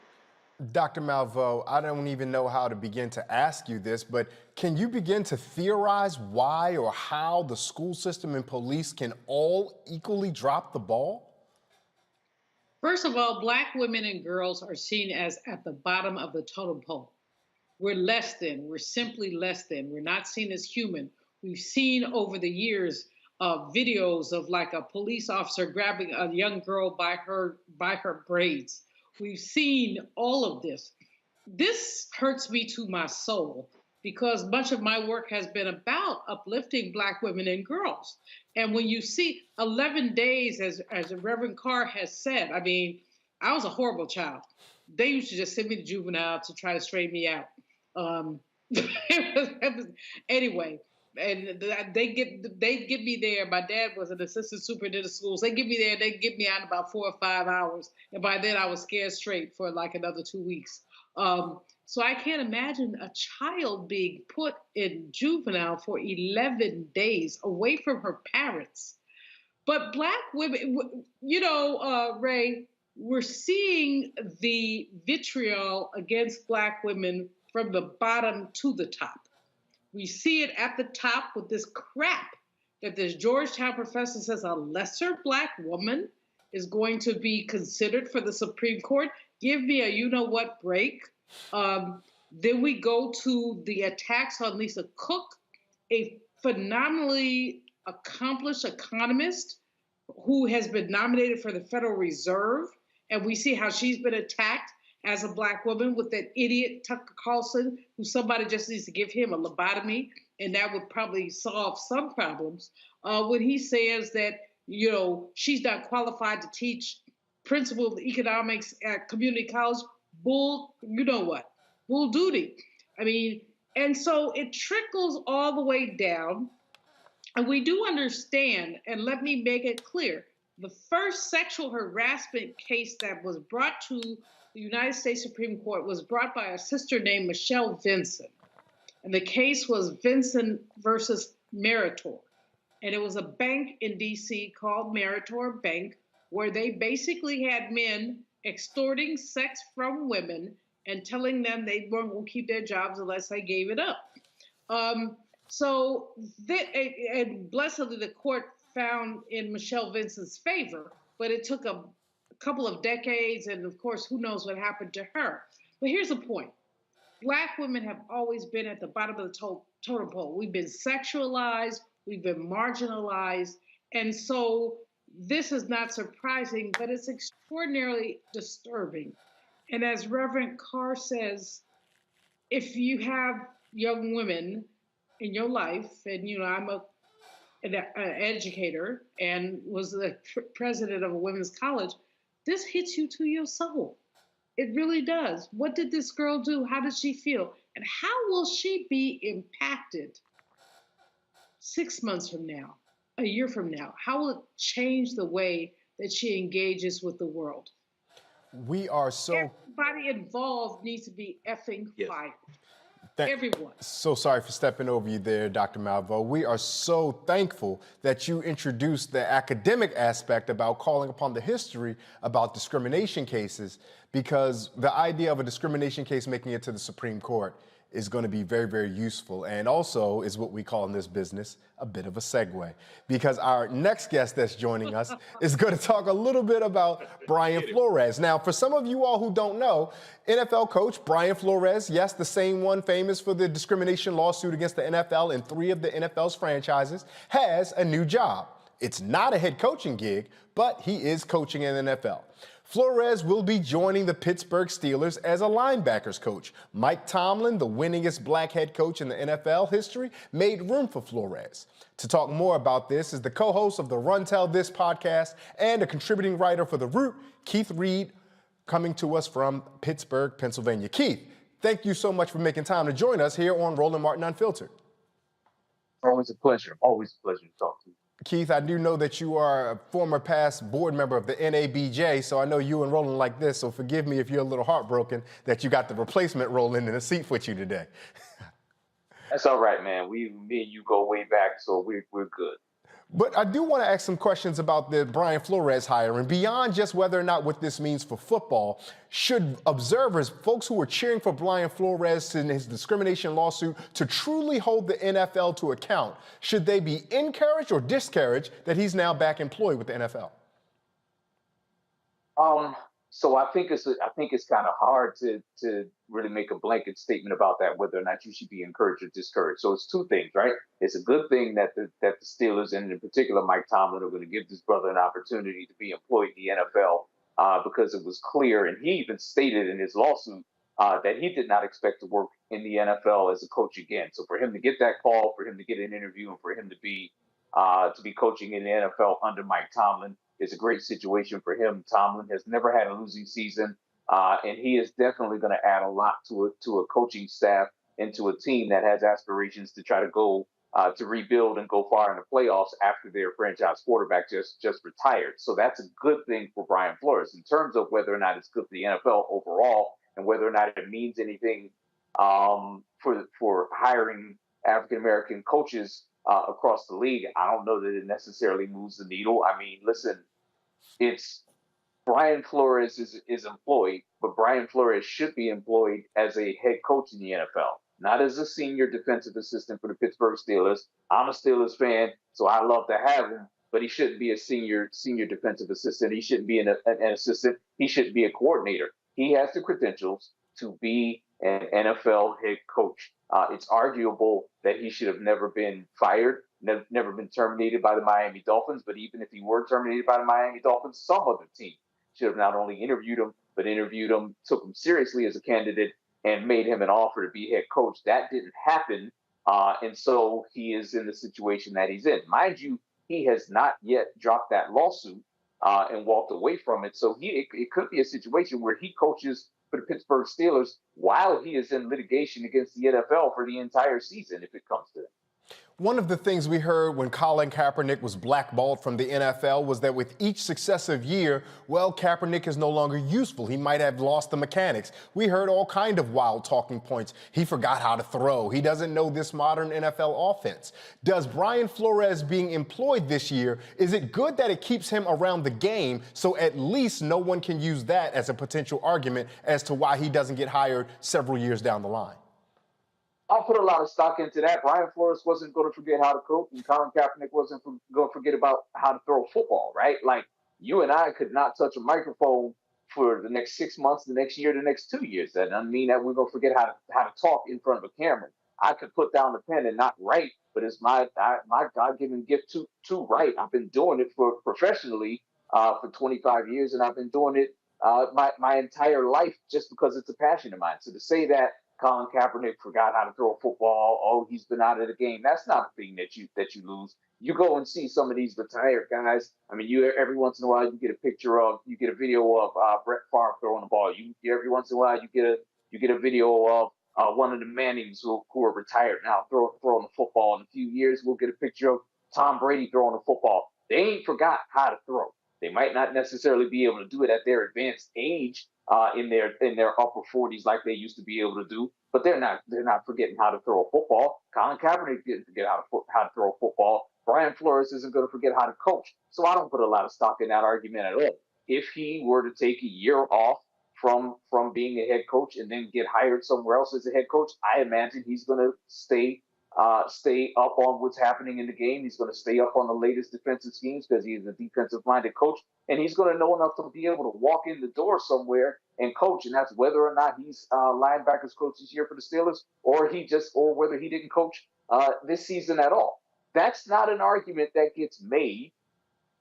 Dr. Malveaux, I don't even know how to begin to ask you this, but can you begin to theorize why or how the school system and police can all equally drop the ball? First of all, Black women and girls are seen as at the bottom of the totem pole. We're less than. We're simply less than. We're not seen as human. We've seen over the years videos of like a police officer grabbing a young girl by her braids. We've seen all of this. This hurts me to my soul because much of my work has been about uplifting Black women and girls. And when you see 11 days, as Reverend Carr has said, I mean, I was a horrible child. They used to just send me to juvenile to try to straighten me out. Anyway, and they get me there. My dad was an assistant superintendent of schools. They get me there. They get me out in about 4 or 5 hours. And by then I was scared straight for like another 2 weeks. So I can't imagine a child being put in juvenile for 11 days away from her parents. But Black women, you know, Ray, we're seeing the vitriol against Black women from the bottom to the top. We see it at the top with this crap that this Georgetown professor says a lesser Black woman is going to be considered for the Supreme Court. Give me a you-know-what break. Then we go to the attacks on Lisa Cook, a phenomenally accomplished economist who has been nominated for the Federal Reserve. And we see how she's been attacked as a Black woman with that idiot Tucker Carlson, who somebody just needs to give him a lobotomy, and that would probably solve some problems. When he says that, she's not qualified to teach principle of economics at community college, bull, bull duty. I mean, and so it trickles all the way down. And we do understand, and let me make it clear, the first sexual harassment case that was brought to the United States Supreme Court was brought by a sister named Michelle Vinson. And the case was Vinson versus Meritor. And it was a bank in DC called Meritor Bank, where they basically had men extorting sex from women and telling them they weren't going to keep their jobs unless they gave it up. And blessedly, the court found in Michelle Vinson's favor, but it took a couple of decades, and of course, who knows what happened to her. But here's the point. Black women have always been at the bottom of the totem pole. We've been sexualized, we've been marginalized, and so this is not surprising, but it's extraordinarily disturbing. And as Reverend Carr says, if you have young women in your life, and I'm an educator and was the president of a women's college, this hits you to your soul. It really does. What did this girl do? How did she feel? And how will she be impacted 6 months from now, a year from now? How will it change the way that she engages with the world? Everybody involved needs to be effing fired. Everyone. So sorry for stepping over you there, Dr. Malveaux. We are so thankful that you introduced the academic aspect about calling upon the history about discrimination cases, because the idea of a discrimination case making it to the Supreme Court is going to be very, very useful, and also is what we call in this business a bit of a segue, because our next guest that's joining us is going to talk a little bit about Brian Flores. Now, for some of you all who don't know, NFL coach Brian Flores, yes, the same one famous for the discrimination lawsuit against the NFL and 3 of the NFL's franchises, has a new job. It's not a head coaching gig, but he is coaching in the NFL. Flores will be joining the Pittsburgh Steelers as a linebackers coach. Mike Tomlin, the winningest Black head coach in the NFL history, made room for Flores. To talk more about this is the co-host of the Run Tell This podcast and a contributing writer for The Root, Keith Reed, coming to us from Pittsburgh, Pennsylvania. Keith, thank you so much for making time to join us here on Roland Martin Unfiltered. Always a pleasure. Always a pleasure to talk to you. Keith, I do know that you are a former past board member of the NABJ, so I know you and Roland like this, so forgive me if you're a little heartbroken that you got the replacement Roland in a seat with you today. That's all right, man. Me and you go way back, so we're good. But I do want to ask some questions about the Brian Flores hire, and beyond just whether or not what this means for football, should observers, folks who are cheering for Brian Flores in his discrimination lawsuit to truly hold the NFL to account, should they be encouraged or discouraged that he's now back employed with the NFL? So I think it's kind of hard to really make a blanket statement about that, whether or not you should be encouraged or discouraged. So it's 2 things, right? It's a good thing that the Steelers, and in particular Mike Tomlin, are going to give this brother an opportunity to be employed in the NFL because it was clear, and he even stated in his lawsuit that he did not expect to work in the NFL as a coach again. So for him to get that call, for him to get an interview, and for him to be coaching in the NFL under Mike Tomlin is a great situation for him. Tomlin has never had a losing season, and he is definitely going to add a lot to a coaching staff and to a team that has aspirations to try to go to rebuild and go far in the playoffs after their franchise quarterback just retired. So that's a good thing for Brian Flores. In terms of whether or not it's good for the NFL overall and whether or not it means anything for hiring African-American coaches across the league, I don't know that it necessarily moves the needle. I mean, listen, it's Brian Flores is employed, but Brian Flores should be employed as a head coach in the NFL, not as a senior defensive assistant for the Pittsburgh Steelers. I'm a Steelers fan, so I love to have him, but he shouldn't be a senior defensive assistant. He shouldn't be an assistant. He shouldn't be a coordinator. He has the credentials to be an NFL head coach. It's arguable that he should have never been fired, never been terminated by the Miami Dolphins. But even if he were terminated by the Miami Dolphins, some other team should have not only interviewed him, but interviewed him, took him seriously as a candidate, and made him an offer to be head coach. That didn't happen, and so he is in the situation that he's in. Mind you, he has not yet dropped that lawsuit and walked away from it. So it could be a situation where he coaches for the Pittsburgh Steelers while he is in litigation against the NFL for the entire season, if it comes to it. One of the things we heard when Colin Kaepernick was blackballed from the NFL was that with each successive year, well, Kaepernick is no longer useful. He might have lost the mechanics. We heard all kind of wild talking points. He forgot how to throw. He doesn't know this modern NFL offense. Does Brian Flores being employed this year, is it good that it keeps him around the game so at least no one can use that as a potential argument as to why he doesn't get hired several years down the line? I'll put a lot of stock into that. Brian Flores wasn't going to forget how to coach, and Colin Kaepernick wasn't going to forget about how to throw a football, right? Like, you and I could not touch a microphone for the next 6 months, the next year, the next 2 years. That doesn't mean that we're going to forget how to talk in front of a camera. I could put down the pen and not write, but it's my God-given gift to write. I've been doing it professionally for 25 years, and I've been doing it my entire life just because it's a passion of mine. So to say that Colin Kaepernick forgot how to throw a football, oh, he's been out of the game, that's not a thing that you lose. You go and see some of these retired guys. I mean, every once in a while you get a video of Brett Favre throwing the ball. Every once in a while you get a video of one of the Mannings who are retired now throwing the football. In a few years, we'll get a picture of Tom Brady throwing the football. They ain't forgot how to throw. They might not necessarily be able to do it at their advanced age in their upper 40s like they used to be able to do, but they're not forgetting how to throw a football. Colin Kaepernick didn't forget how to throw a football. Brian Flores isn't going to forget how to coach. So I don't put a lot of stock in that argument at all. If he were to take a year off from being a head coach and then get hired somewhere else as a head coach, I imagine he's going to stay up on what's happening in the game. He's going to stay up on the latest defensive schemes because he's a defensive-minded coach, and he's going to know enough to be able to walk in the door somewhere and coach. And that's whether or not he's linebackers coach this year for the Steelers, or whether he didn't coach this season at all. That's not an argument that gets made.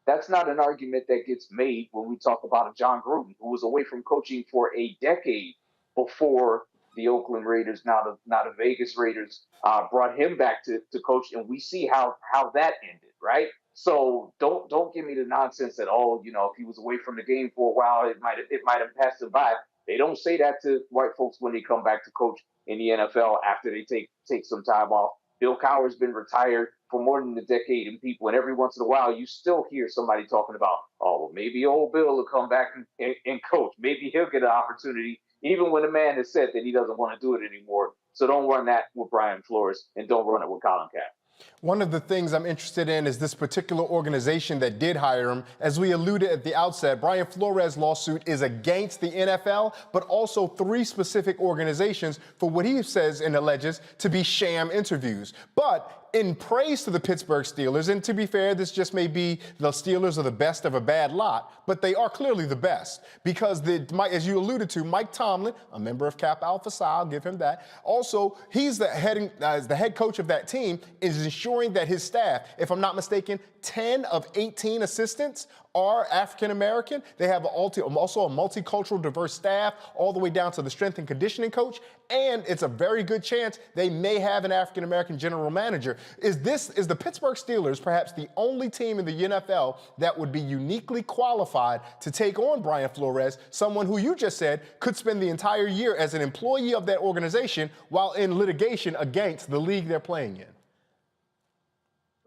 That's not an argument that gets made when we talk about a John Gruden, who was away from coaching for a decade before the Oakland Raiders, now the Vegas Raiders, brought him back to coach, and we see how that ended, right? So don't give me the nonsense that if he was away from the game for a while, it might have passed him by. They don't say that to white folks when they come back to coach in the NFL after they take some time off. Bill Cowher's been retired for more than a decade, and every once in a while you still hear somebody talking about, oh, well, maybe old Bill will come back and coach. Maybe he'll get an opportunity, even when the man has said that he doesn't want to do it anymore. So don't run that with Brian Flores, and don't run it with Colin Kaepernick. One of the things I'm interested in is this particular organization that did hire him. As we alluded at the outset, Brian Flores' lawsuit is against the NFL, but also 3 specific organizations for what he says and alleges to be sham interviews. But in praise to the Pittsburgh Steelers, and to be fair, this just may be the Steelers are the best of a bad lot, but they are clearly the best because, as you alluded to, Mike Tomlin, a member of Kappa Alpha Psi, I'll give him that. Also, he's the head coach of that team, is ensuring that his staff, if I'm not mistaken, 10 of 18 assistants are African-American. They have also a multicultural, diverse staff, all the way down to the strength and conditioning coach. And it's a very good chance they may have an African-American general manager. Is the Pittsburgh Steelers perhaps the only team in the NFL that would be uniquely qualified to take on Brian Flores, someone who you just said could spend the entire year as an employee of that organization while in litigation against the league they're playing in?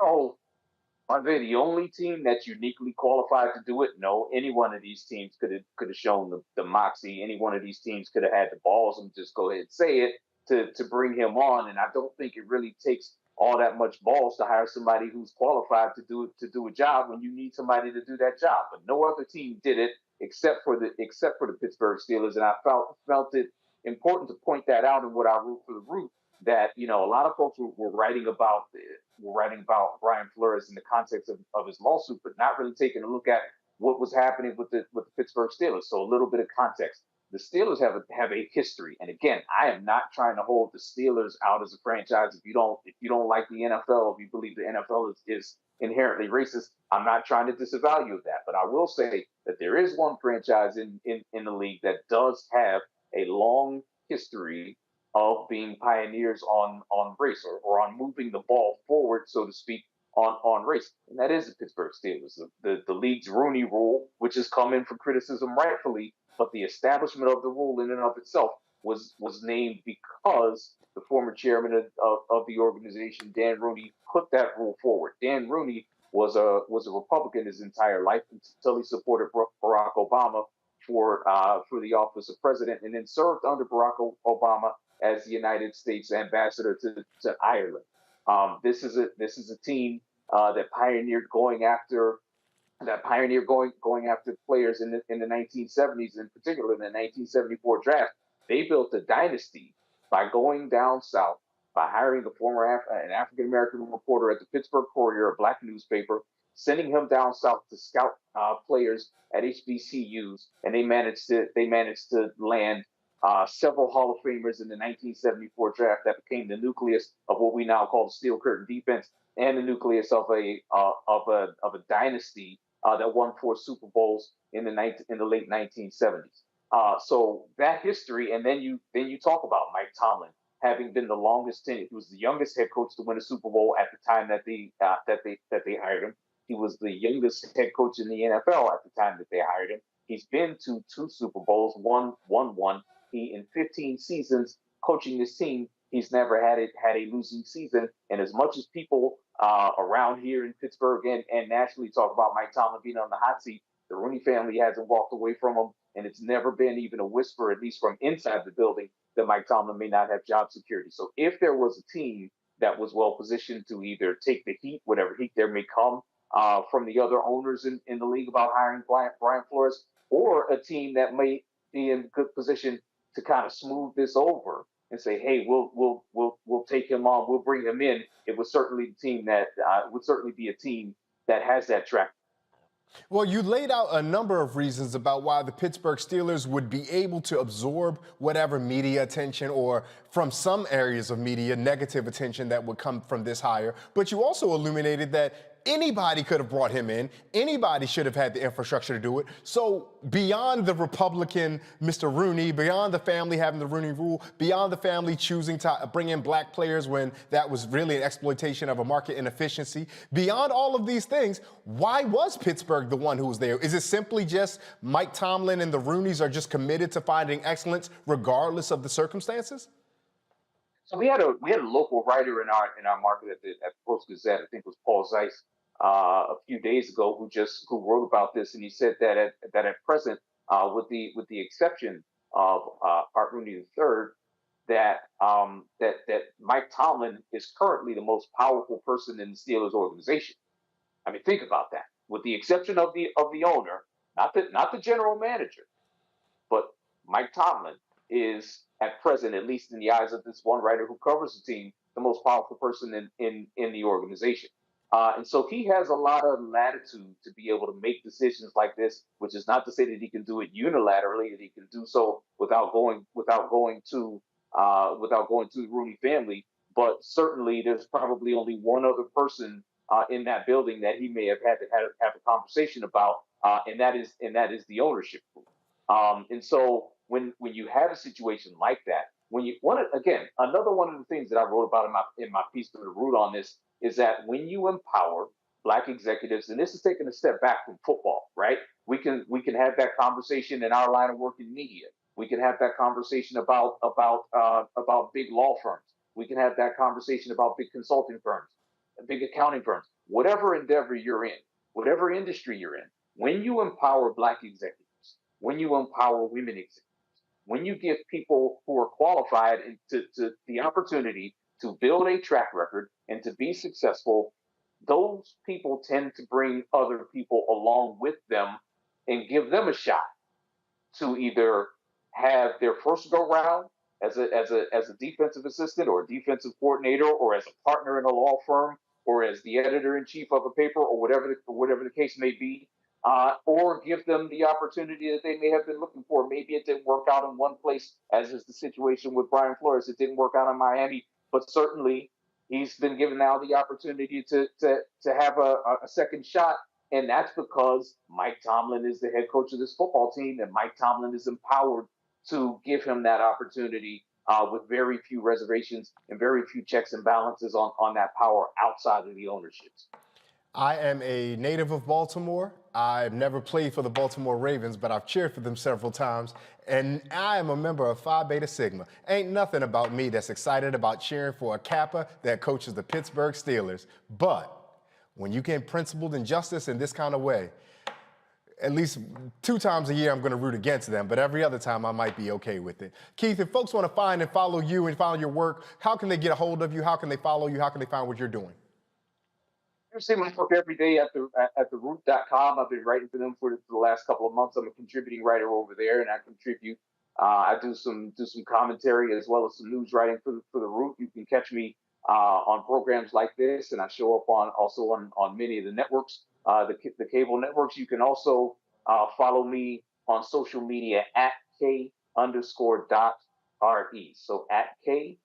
Oh, are they the only team that's uniquely qualified to do it? No, any one of these teams could have shown the moxie. Any one of these teams could have had the balls and just go ahead and say it to bring him on. And I don't think it really takes all that much balls to hire somebody who's qualified to do a job when you need somebody to do that job. But no other team did it except for the Pittsburgh Steelers. And I felt it important to point that out in what I wrote for the Root, that a lot of folks were writing about Brian Flores in the context of his lawsuit, but not really taking a look at what was happening with the Pittsburgh Steelers. So a little bit of context. the Steelers have a history. And again, I am not trying to hold the Steelers out as a franchise. If you don't like the NFL, if you believe the NFL is inherently racist, I'm not trying to disavow you of that. But I will say that there is one franchise in the league that does have a long history of being pioneers on race or on moving the ball forward, so to speak, on race. And that is the Pittsburgh Steelers. The league's Rooney Rule, which has come in for criticism rightfully, but the establishment of the rule in and of itself was named because the former chairman of the organization, Dan Rooney, put that rule forward. Dan Rooney was a Republican his entire life until he supported Barack Obama for the office of president, and then served under Barack Obama as the United States ambassador to Ireland. This is a team that pioneered going after players in the 1970s, in particular in the 1974 draft. They built a dynasty by going down south, by hiring an African American reporter at the Pittsburgh Courier, a black newspaper, sending him down south to scout players at HBCUs, and they managed to land several Hall of Famers in the 1974 draft that became the nucleus of what we now call the Steel Curtain defense, and the nucleus of a dynasty that won 4 Super Bowls in the late 1970s. So that history, and then you talk about Mike Tomlin having been the longest tenured. He was the youngest head coach to win a Super Bowl at the time that they hired him. He was the youngest head coach in the NFL at the time that they hired him. He's been to 2 Super Bowls, won one. He, in 15 seasons coaching this team, he's never had a losing season. And as much as people around here in Pittsburgh and nationally talk about Mike Tomlin being on the hot seat, the Rooney family hasn't walked away from him, and it's never been even a whisper, at least from inside the building, that Mike Tomlin may not have job security. So if there was a team that was well positioned to either take the heat, whatever heat there may come from the other owners in the league about hiring Brian Flores, or a team that may be in good position to kind of smooth this over and say, hey, we'll take him on, we'll bring him in, it would certainly be a team that has that track. Well, you laid out a number of reasons about why the Pittsburgh Steelers would be able to absorb whatever media attention, or from some areas of media, negative attention that would come from this hire. But you also illuminated that anybody could have brought him in. Anybody should have had the infrastructure to do it. So beyond the Republican Mr. Rooney, beyond the family having the Rooney Rule, beyond the family choosing to bring in black players when that was really an exploitation of a market inefficiency, beyond all of these things, why was Pittsburgh the one who was there? Is it simply just Mike Tomlin and the Rooneys are just committed to finding excellence regardless of the circumstances? So we had a local writer in our market at the Post Gazette, I think it was Paul Zeiss, a few days ago, who wrote about this, and he said that at present, with the exception of Art Rooney III, that Mike Tomlin is currently the most powerful person in the Steelers organization. I mean, think about that. With the exception of the owner, not the general manager, but Mike Tomlin is at present, at least in the eyes of this one writer who covers the team, the most powerful person in the organization. And so he has a lot of latitude to be able to make decisions like this, which is not to say that he can do it unilaterally, that he can do so without going to the Rooney family. But certainly, there's probably only one other person in that building that he may have had to have a conversation about, and that is the ownership group. And so when you have a situation like that, another one of the things that I wrote about in my piece to the root on this is that when you empower black executives, and this is taking a step back from football, right? We can have that conversation in our line of work in media. We can have that conversation about big law firms. We can have that conversation about big consulting firms, big accounting firms, whatever endeavor you're in, whatever industry you're in. When you empower black executives, when you empower women executives, when you give people who are qualified to the opportunity to build a track record and to be successful, those people tend to bring other people along with them and give them a shot to either have their first go round as a defensive assistant or a defensive coordinator, or as a partner in a law firm, or as the editor in chief of a paper, or whatever the case may be. or give them the opportunity that they may have been looking for. Maybe it didn't work out in one place, as is the situation with Brian Flores. It didn't work out in Miami, but certainly he's been given now the opportunity to have a second shot. And that's because Mike Tomlin is the head coach of this football team, and Mike Tomlin is empowered to give him that opportunity with very few reservations and very few checks and balances on that power outside of the ownerships. I am a native of Baltimore. I've never played for the Baltimore Ravens, but I've cheered for them several times. And I am a member of Phi Beta Sigma. Ain't nothing about me that's excited about cheering for a Kappa that coaches the Pittsburgh Steelers. But when you get principled injustice in this kind of way, at least 2 times a year I'm going to root against them, but every other time I might be okay with it. Keith, if folks want to find and follow you and follow your work, how can they get a hold of you? How can they follow you? How can they find what you're doing? I see my work every day at theroot.com. I've been writing for them for the last couple of months. I'm a contributing writer over there, and I contribute. I do some commentary as well as some news writing for the Root. You can catch me on programs like this, and I show up on many of the networks, the cable networks. You can also follow me on social media at K_.RE. So at K_DOT_RE.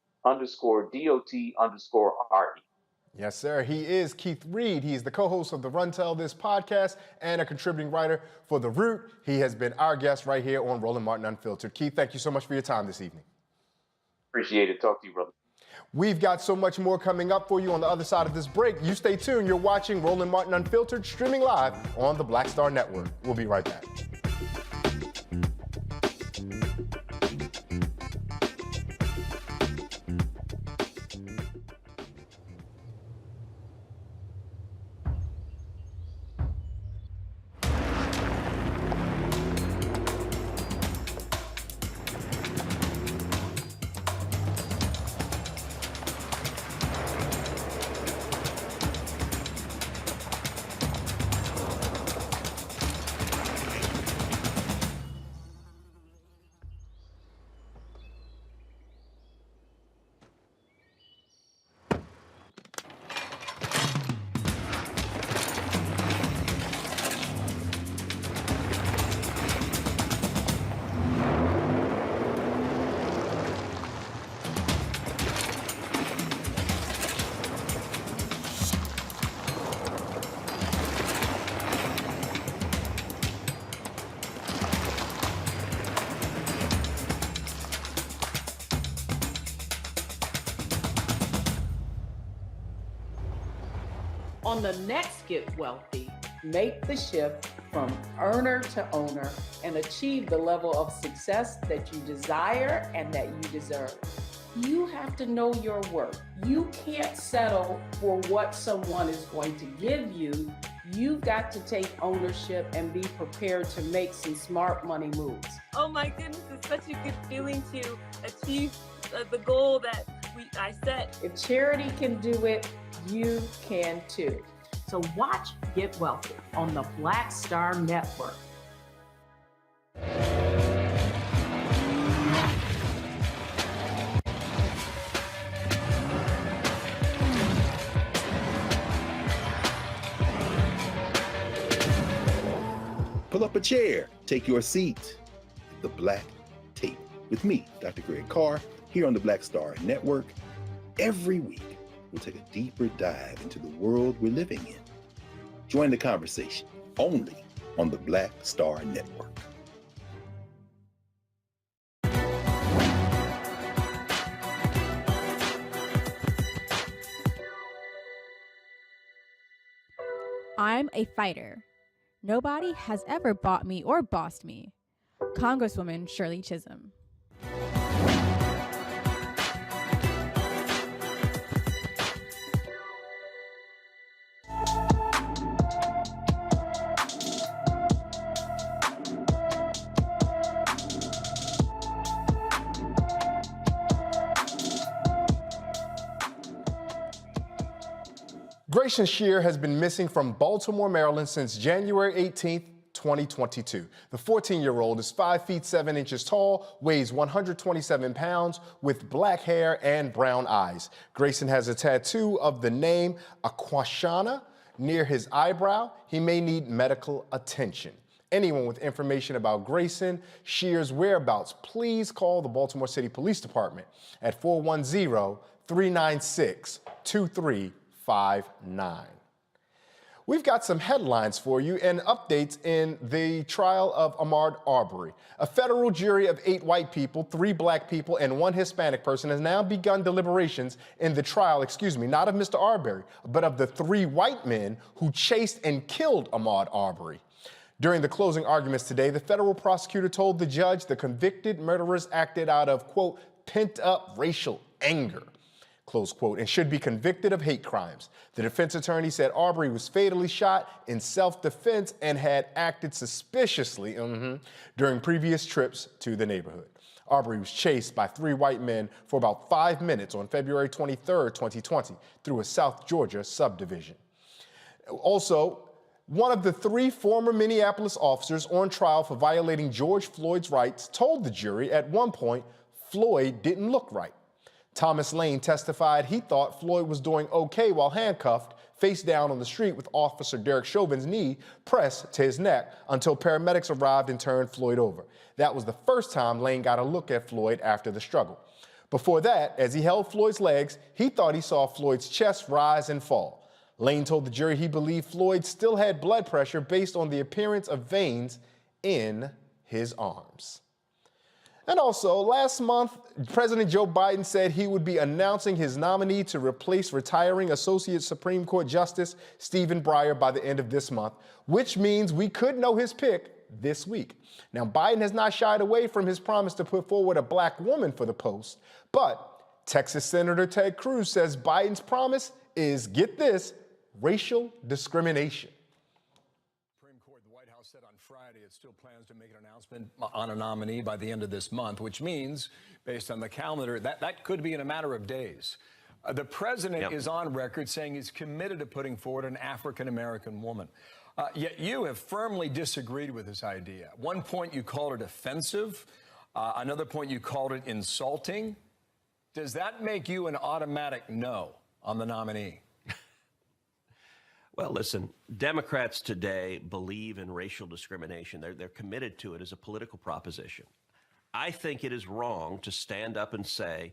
Yes, sir. He is Keith Reed. He's the co-host of the Run Tell This podcast and a contributing writer for The Root. He has been our guest right here on Roland Martin Unfiltered. Keith, thank you so much for your time this evening. Appreciate it. Talk to you, brother. We've got so much more coming up for you on the other side of this break. You stay tuned. You're watching Roland Martin Unfiltered, streaming live on the Black Star Network. We'll be right back. On the next Get Wealthy, make the shift from earner to owner and achieve the level of success that you desire and that you deserve. You have to know your worth. You can't settle for what someone is going to give you. You've got to take ownership and be prepared to make some smart money moves. Oh my goodness, it's such a good feeling to achieve the goal that I set. If charity can do it, you can too. So watch Get Wealthy on the Black Star Network. Pull up a chair, take your seat. The Black Tape with me, Dr. Greg Carr, here on the Black Star Network. Every week, we'll take a deeper dive into the world we're living in. Join the conversation only on the Black Star Network. I'm a fighter. Nobody has ever bought me or bossed me. Congresswoman Shirley Chisholm. Grayson Shear has been missing from Baltimore, Maryland since January 18th, 2022. The 14-year-old is 5 feet 7 inches tall, weighs 127 pounds, with black hair and brown eyes. Grayson has a tattoo of the name Aquashana Near his eyebrow, he may need medical attention. Anyone with information about Grayson Shear's whereabouts, please call the Baltimore City Police Department at 410-396-2359. We've got some headlines for you and updates in the trial of Ahmaud Arbery. A federal jury of 8 white people, 3 black people, and 1 Hispanic person has now begun deliberations in the trial, not of Mr. Arbery, but of the 3 white men who chased and killed Ahmaud Arbery. During the closing arguments today, the federal prosecutor told the judge the convicted murderers acted out of, quote, pent-up racial anger, close quote, and should be convicted of hate crimes. The defense attorney said Arbery was fatally shot in self-defense and had acted suspiciously during previous trips to the neighborhood. Arbery was chased by 3 white men for about 5 minutes on February 23, 2020, through a South Georgia subdivision. Also, one of the 3 former Minneapolis officers on trial for violating George Floyd's rights told the jury at one point Floyd didn't look right. Thomas Lane testified he thought Floyd was doing okay while handcuffed, face down on the street with Officer Derek Chauvin's knee pressed to his neck until paramedics arrived and turned Floyd over. That was the first time Lane got a look at Floyd after the struggle. Before that, as he held Floyd's legs, he thought he saw Floyd's chest rise and fall. Lane told the jury he believed Floyd still had blood pressure based on the appearance of veins in his arms. And also, last month, President Joe Biden said he would be announcing his nominee to replace retiring Associate Supreme Court Justice Stephen Breyer by the end of this month, which means we could know his pick this week. Now, Biden has not shied away from his promise to put forward a black woman for the post, but Texas Senator Ted Cruz says Biden's promise is, get this, racial discrimination. Supreme Court, the White House said on Friday it still plans to make an announcement on a nominee by the end of this month, which means, based on the calendar, that could be in a matter of days. The president is on record saying he's committed to putting forward an African-American woman. Yet you have firmly disagreed with this idea. At one point you called it offensive. Another point you called it insulting. Does that make you an automatic no on the nominee? Well, listen, Democrats today believe in racial discrimination. They're committed to it as a political proposition. I think it is wrong to stand up and say,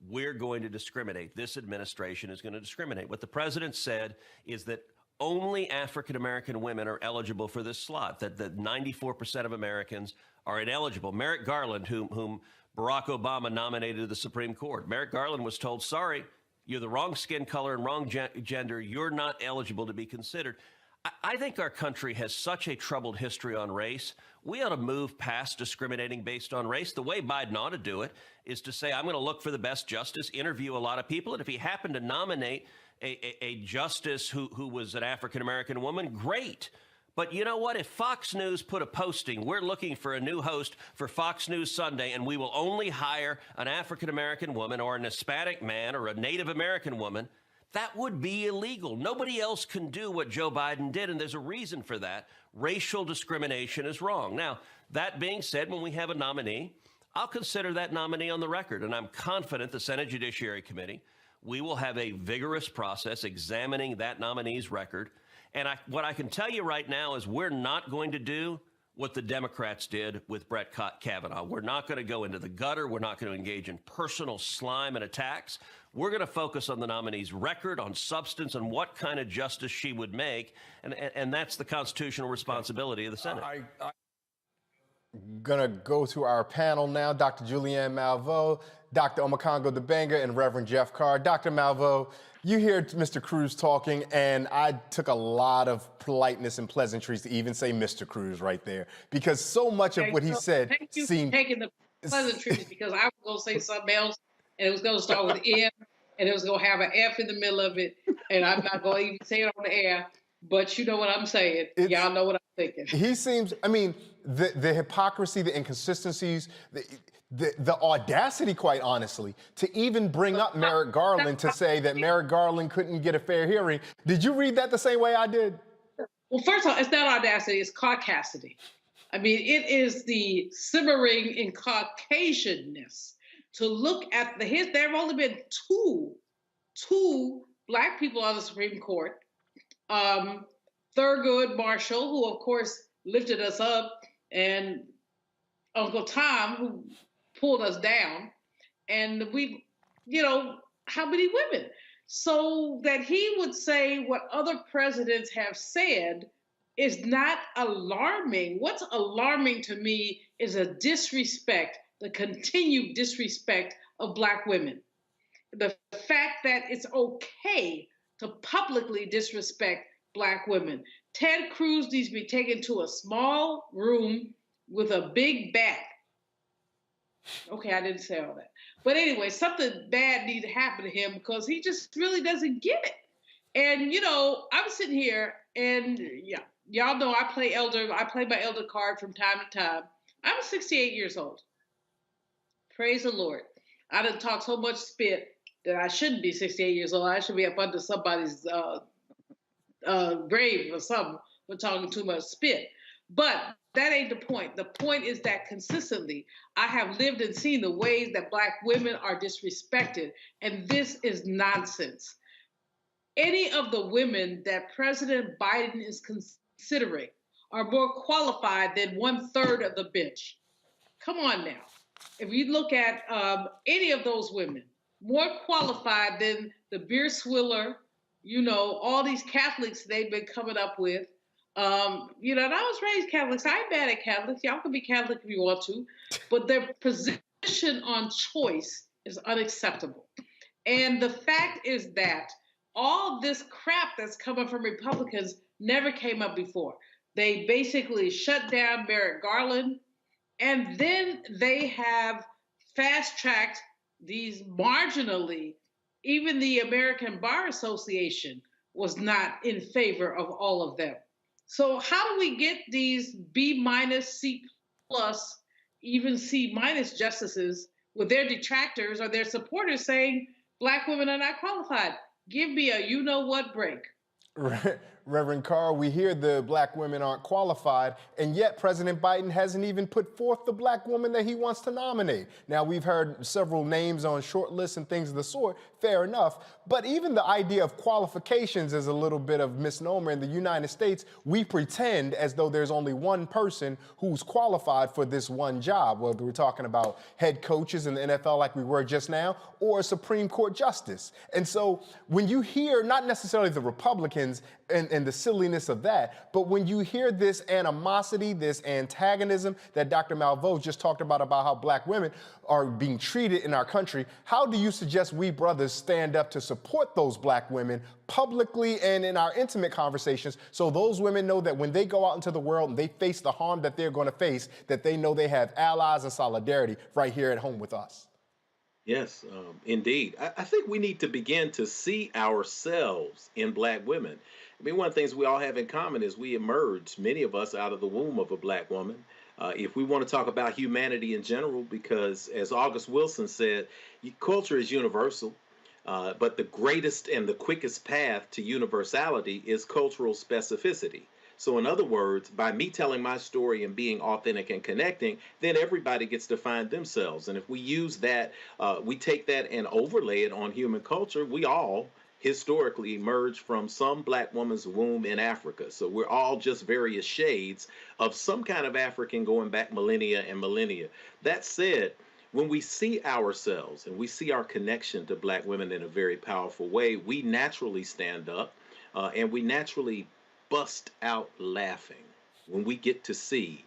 we're going to discriminate. This administration is going to discriminate. What the president said is that only African-American women are eligible for this slot, that 94% of Americans are ineligible. Merrick Garland, whom Barack Obama nominated to the Supreme Court, Merrick Garland was told, sorry, you're the wrong skin color and wrong gender. You're not eligible to be considered. I think our country has such a troubled history on race. We ought to move past discriminating based on race. The way Biden ought to do it is to say, I'm going to look for the best justice, interview a lot of people, and if he happened to nominate a justice who was an African-American woman, great. But you know what? If Fox News put a posting, we're looking for a new host for Fox News Sunday, and we will only hire an African-American woman or an Hispanic man or a Native American woman, that would be illegal. Nobody else can do what Joe Biden did, and there's a reason for that. Racial discrimination is wrong. Now, that being said, when we have a nominee, I'll consider that nominee on the record, and I'm confident the Senate Judiciary Committee, we will have a vigorous process examining that nominee's record. And what I can tell you right now is we're not going to do what the Democrats did with Brett Kavanaugh. We're not going to go into the gutter. We're not going to engage in personal slime and attacks. We're going to focus on the nominee's record, on substance, and what kind of justice she would make. And that's the constitutional responsibility of the Senate. Gonna go to our panel now, Dr. Julianne Malveaux, Dr. Omekongo Dibanga, and Reverend Jeff Carr. Dr. Malveaux, you hear Mr. Cruz talking, and I took a lot of politeness and pleasantries to even say Mr. Cruz right there, because so much of what he said seemed... taking the pleasantries, because I was going to say something else, and it was going to start with M, and it was going to have an F in the middle of it, and I'm not going to even say it on the air, but you know what I'm saying. Y'all know what I'm thinking. He seems, I mean, the hypocrisy, the inconsistencies, the audacity, quite honestly, to even bring up Merrick Garland to say that Merrick Garland couldn't get a fair hearing. Did you read that the same way I did? Well, first of all, it's not audacity, it's caucasity. I mean, it is the simmering in Caucasianness to look at there have only been two black people on the Supreme Court, Thurgood Marshall, who of course lifted us up, and Uncle Tom, who pulled us down, and we, how many women? So that he would say what other presidents have said is not alarming. What's alarming to me is a disrespect, the continued disrespect of Black women. The fact that it's okay to publicly disrespect Black women. Ted Cruz needs to be taken to a small room with a big bat. Okay, I didn't say all that. But anyway, something bad needs to happen to him because he just really doesn't get it. And, I'm sitting here and y'all know I play my elder card from time to time. I'm 68 years old. Praise the Lord. I done talked so much spit that I shouldn't be 68 years old. I should be up under somebody's grave or something for talking too much spit. But that ain't the point. The point is that consistently, I have lived and seen the ways that Black women are disrespected, and this is nonsense. Any of the women that President Biden is considering are more qualified than 1/3 of the bench. Come on now. If you look at any of those women, more qualified than the beer swiller, all these Catholics they've been coming up with. And I was raised Catholic. So I ain't bad at Catholics. Y'all can be Catholic if you want to. But their position on choice is unacceptable. And the fact is that all this crap that's coming from Republicans never came up before. They basically shut down Merrick Garland, and then they have fast-tracked these marginally. Even the American Bar Association was not in favor of all of them. So how do we get these B-, C+, even C- justices with their detractors or their supporters saying Black women are not qualified? Give me a you-know-what break. Reverend Carr, we hear the Black women aren't qualified, and yet President Biden hasn't even put forth the Black woman that he wants to nominate. Now, we've heard several names on short lists and things of the sort, fair enough, but even the idea of qualifications is a little bit of misnomer. In the United States, we pretend as though there's only one person who's qualified for this one job, whether we're talking about head coaches in the NFL like we were just now, or a Supreme Court justice. And so when you hear not necessarily the Republicans and the silliness of that, but when you hear this animosity, this antagonism that Dr. Malveaux just talked about how Black women are being treated in our country, how do you suggest we brothers stand up to support those Black women publicly and in our intimate conversations so those women know that when they go out into the world and they face the harm that they're going to face, that they know they have allies and solidarity right here at home with us? Yes, indeed. I think we need to begin to see ourselves in Black women. I mean, one of the things we all have in common is we emerged, many of us, out of the womb of a Black woman. If we want to talk about humanity in general, because as August Wilson said, culture is universal, but the greatest and the quickest path to universality is cultural specificity. So in other words, by me telling my story and being authentic and connecting, then everybody gets to find themselves. And if we use that, we take that and overlay it on human culture, we all historically emerged from some Black woman's womb in Africa. So we're all just various shades of some kind of African going back millennia and millennia. That said, when we see ourselves and we see our connection to Black women in a very powerful way, we naturally stand up and we naturally bust out laughing when we get to see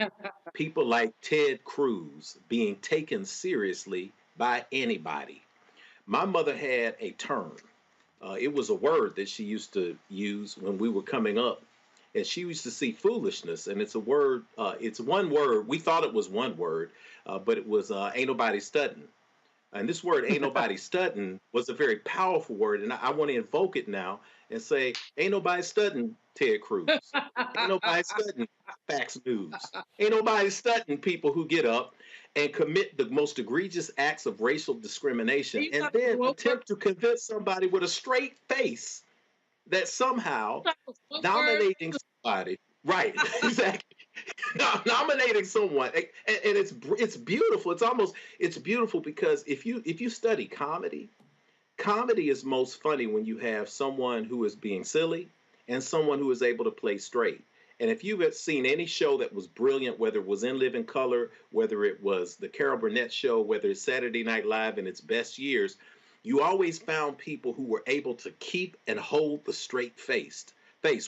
people like Ted Cruz being taken seriously by anybody. My mother had a term. It was a word that she used to use when we were coming up. And she used to see foolishness. And it's a word, it's one word. We thought it was one word, but it was ain't nobody studying. And this word, ain't nobody studying, was a very powerful word. And I want to invoke it now and say, ain't nobody studying Ted Cruz. Ain't nobody studying Fox News. Ain't nobody studying people who get up and commit the most egregious acts of racial discrimination and then attempt to convince somebody with a straight face that somehow nominating somebody, right, exactly, nominating someone, and it's beautiful. It's beautiful because if you study comedy is most funny when you have someone who is being silly and someone who is able to play straight. And if you've seen any show that was brilliant, whether it was In Living Color, whether it was the Carol Burnett Show, whether it's Saturday Night Live in its best years, you always found people who were able to keep and hold the straight face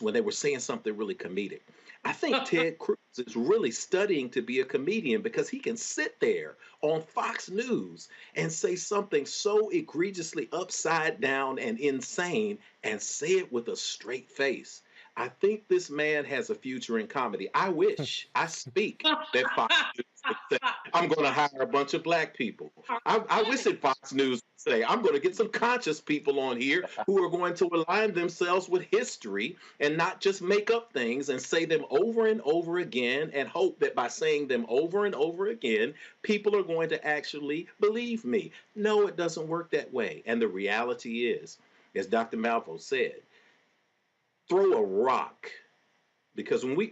when they were saying something really comedic. I think Ted Cruz is really studying to be a comedian because he can sit there on Fox News and say something so egregiously upside down and insane and say it with a straight face. I think this man has a future in comedy. I wish, I speak that Fox News would say, I'm going to hire a bunch of black people. I wish that Fox News would say, I'm going to get some conscious people on here who are going to align themselves with history and not just make up things and say them over and over again and hope that by saying them over and over again, people are going to actually believe me. No, it doesn't work that way. And the reality is, as Dr. Malvo said, throw a rock, because when we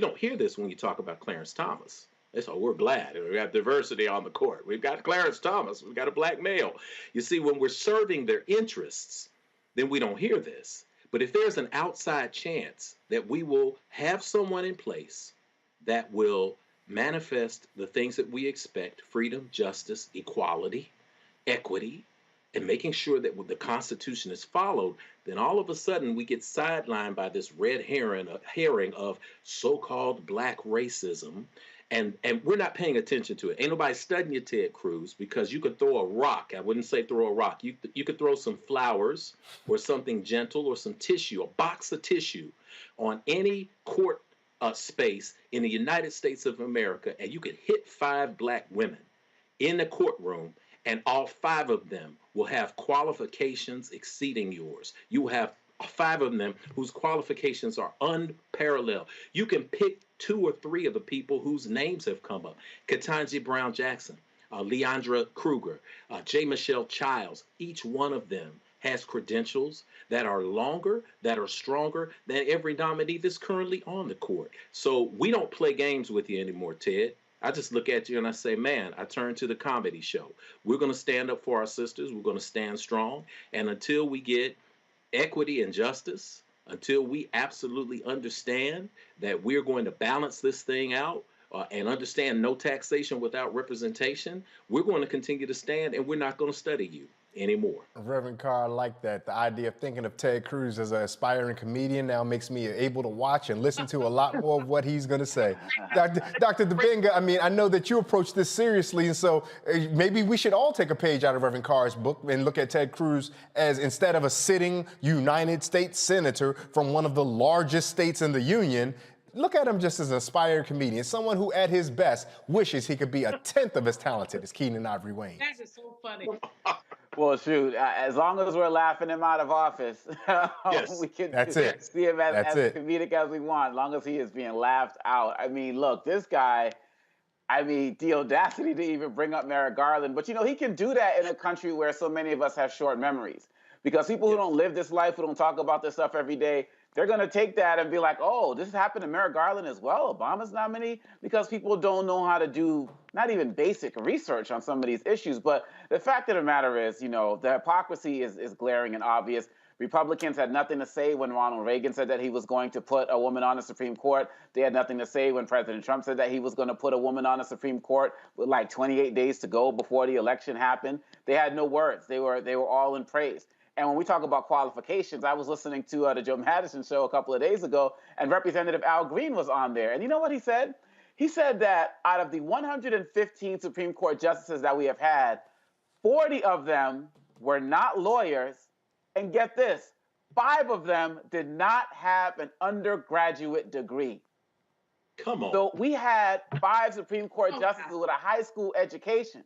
don't hear this when you talk about Clarence Thomas. So we're glad we got diversity on the court. We've got Clarence Thomas. We've got a black male. You see, when we're serving their interests, then we don't hear this. But if there's an outside chance that we will have someone in place that will manifest the things that we expect, freedom, justice, equality, equity, and making sure that the Constitution is followed, then all of a sudden we get sidelined by this red herring of so-called black racism, and we're not paying attention to it. Ain't nobody studying you, Ted Cruz, because you could throw a rock. I wouldn't say throw a rock. You could throw some flowers or something gentle or some tissue, a box of tissue on any court space in the United States of America, and you could hit 5 black women in the courtroom, and all 5 of them will have qualifications exceeding yours. You will have 5 of them whose qualifications are unparalleled. You can pick 2 or 3 of the people whose names have come up. Ketanji Brown Jackson, Leandra Kruger, J. Michelle Childs. Each one of them has credentials that are longer, that are stronger than every nominee that's currently on the court. So we don't play games with you anymore, Ted. I just look at you and I say, man, I turn to the comedy show. We're going to stand up for our sisters. We're going to stand strong. And until we get equity and justice, until we absolutely understand that we're going to balance this thing out and understand no taxation without representation, we're going to continue to stand, and we're not going to study you anymore. Reverend Carr, I like that. The idea of thinking of Ted Cruz as an aspiring comedian now makes me able to watch and listen to a lot more of what he's going to say. Dr. Dabenga, I mean, I know that you approach this seriously, and so maybe we should all take a page out of Reverend Carr's book and look at Ted Cruz as, instead of a sitting United States senator from one of the largest states in the union, look at him just as an aspiring comedian, someone who at his best wishes he could be 1/10 of as talented as Keenan Ivory Wayne. That is so funny. Well, shoot, as long as we're laughing him out of office, Yes, we can that's it. see him as That's comedic as we want, as long as he is being laughed out. I mean, look, this guy, I mean, the audacity to even bring up Merrick Garland. But, you know, he can do that in a country where so many of us have short memories. Because people who don't live this life, who don't talk about this stuff every day, they're going to take that and be like, oh, this happened to Merrick Garland as well, Obama's nominee, because people don't know how to do not even basic research on some of these issues. But the fact of the matter is, you know, the hypocrisy is glaring and obvious. Republicans had nothing to say when Ronald Reagan said that he was going to put a woman on the Supreme Court. They had nothing to say when President Trump said that he was going to put a woman on the Supreme Court with like 28 days to go before the election happened. They had no words. They were all in praise. And when we talk about qualifications, I was listening to the Joe Madison show a couple of days ago, and Representative Al Green was on there. And you know what he said? He said that out of the 115 Supreme Court justices that we have had, 40 of them were not lawyers. And get this, 5 of them did not have an undergraduate degree. Come on. So we had 5 Supreme Court justices with a high school education.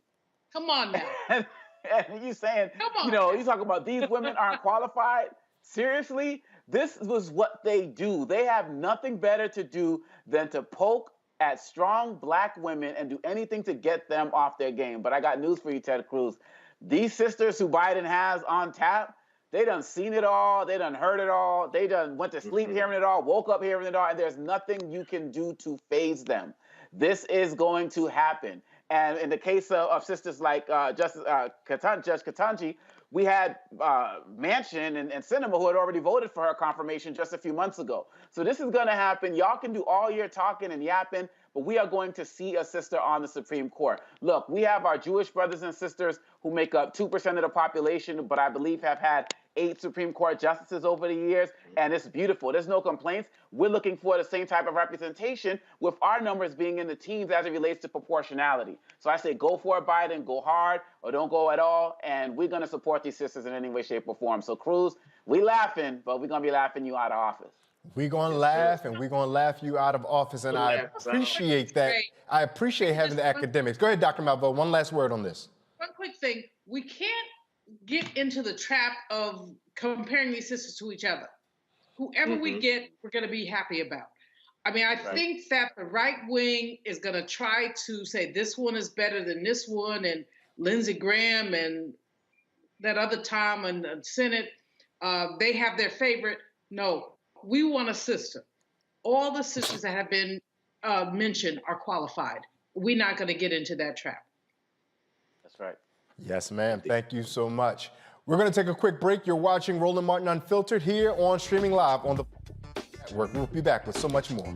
Come on now. And you saying, you know, you talking about these women aren't qualified? Seriously? This was what they do. They have nothing better to do than to poke at strong black women and do anything to get them off their game. But I got news for you, Ted Cruz. These sisters who Biden has on tap, they done seen it all. They done heard it all. They done went to sleep hearing it all, woke up hearing it all, and there's nothing you can do to faze them. This is going to happen. And in the case of sisters like Judge Ketanji, we had Manchin and Sinema who had already voted for her confirmation just a few months ago. So this is going to happen. Y'all can do all your talking and yapping, but we are going to see a sister on the Supreme Court. Look, we have our Jewish brothers and sisters who make up 2% of the population, but I believe have had 8 Supreme Court justices over the years, and it's beautiful. There's no complaints. We're looking for the same type of representation with our numbers being in the teens as it relates to proportionality. So I say go for it, Biden, go hard, or don't go at all, and we're going to support these sisters in any way, shape, or form. So Cruz, we laughing, but we're going to be laughing you out of office. We're going to laugh, and we're going to laugh you out of office, and I appreciate that. I appreciate having the academics. Go ahead, Dr. Malveaux, one last word on this. One quick thing. We can't get into the trap of comparing these sisters to each other. Whoever we get, we're going to be happy about. I mean, I think that the right wing is going to try to say this one is better than this one, and Lindsey Graham and that other Tom and the Senate, they have their favorite. No, we want a sister. All the sisters that have been mentioned are qualified. We're not going to get into that trap. That's right. Yes, ma'am. Thank you so much. We're going to take a quick break. You're watching Roland Martin Unfiltered here on Streaming Live on the network. We'll be back with so much more.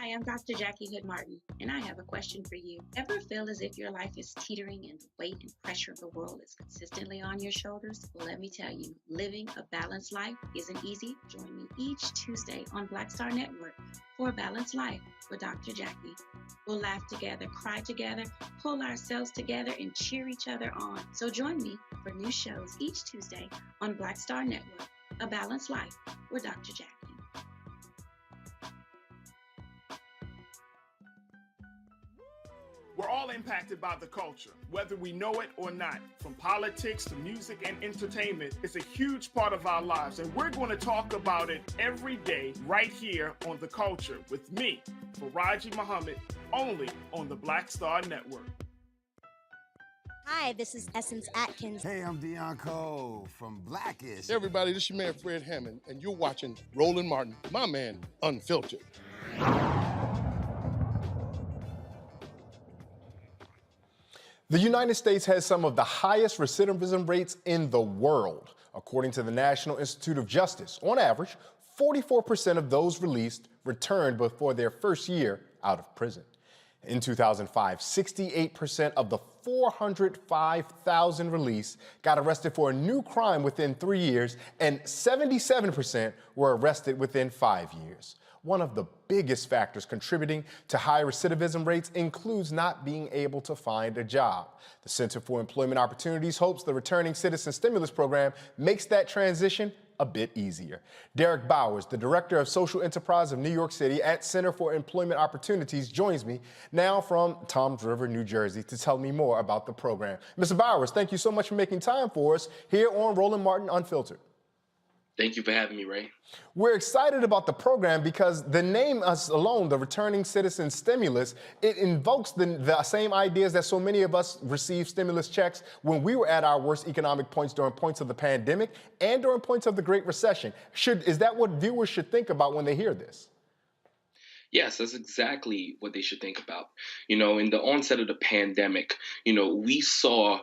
Hi, I'm Dr. Jackie Hood Martin, and I have a question for you. Ever feel as if your life is teetering and the weight and pressure of the world is consistently on your shoulders? Well, let me tell you, living a balanced life isn't easy. Join me each Tuesday on Black Star Network for A Balanced Life with Dr. Jackie. We'll laugh together, cry together, pull ourselves together, and cheer each other on. So join me for new shows each Tuesday on Black Star Network, A Balanced Life with Dr. Jackie. We're all impacted by the culture, whether we know it or not. From politics to music and entertainment, it's a huge part of our lives, and we're going to talk about it every day right here on The Culture with me, Faraji Muhammad, only on the Black Star Network. Hi, this is Essence Atkins. Hey, I'm Deion Cole from Blackish. Hey everybody, this is your man Fred Hammond, and you're watching Roland Martin, my man, Unfiltered. The United States has some of the highest recidivism rates in the world. According to the National Institute of Justice, on average, 44% of those released returned before their first year out of prison. In 2005, 68% of the 405,000 released got arrested for a new crime within 3 years, and 77% were arrested within 5 years. One of the biggest factors contributing to high recidivism rates includes not being able to find a job. The Center for Employment Opportunities hopes the Returning Citizen Stimulus Program makes that transition a bit easier. Derek Bowers, the Director of Social Enterprise of New York City at Center for Employment Opportunities, joins me now from Toms River, New Jersey, to tell me more about the program. Mr. Bowers, thank you so much for making time for us here on Roland Martin Unfiltered. Thank you for having me, Ray. We're excited about the program because the name alone, the Returning Citizen Stimulus, it invokes the same ideas that so many of us received stimulus checks when we were at our worst economic points during points of the pandemic and during points of the Great Recession. Is that what viewers should think about when they hear this? Yes, that's exactly what they should think about. In the onset of the pandemic, we saw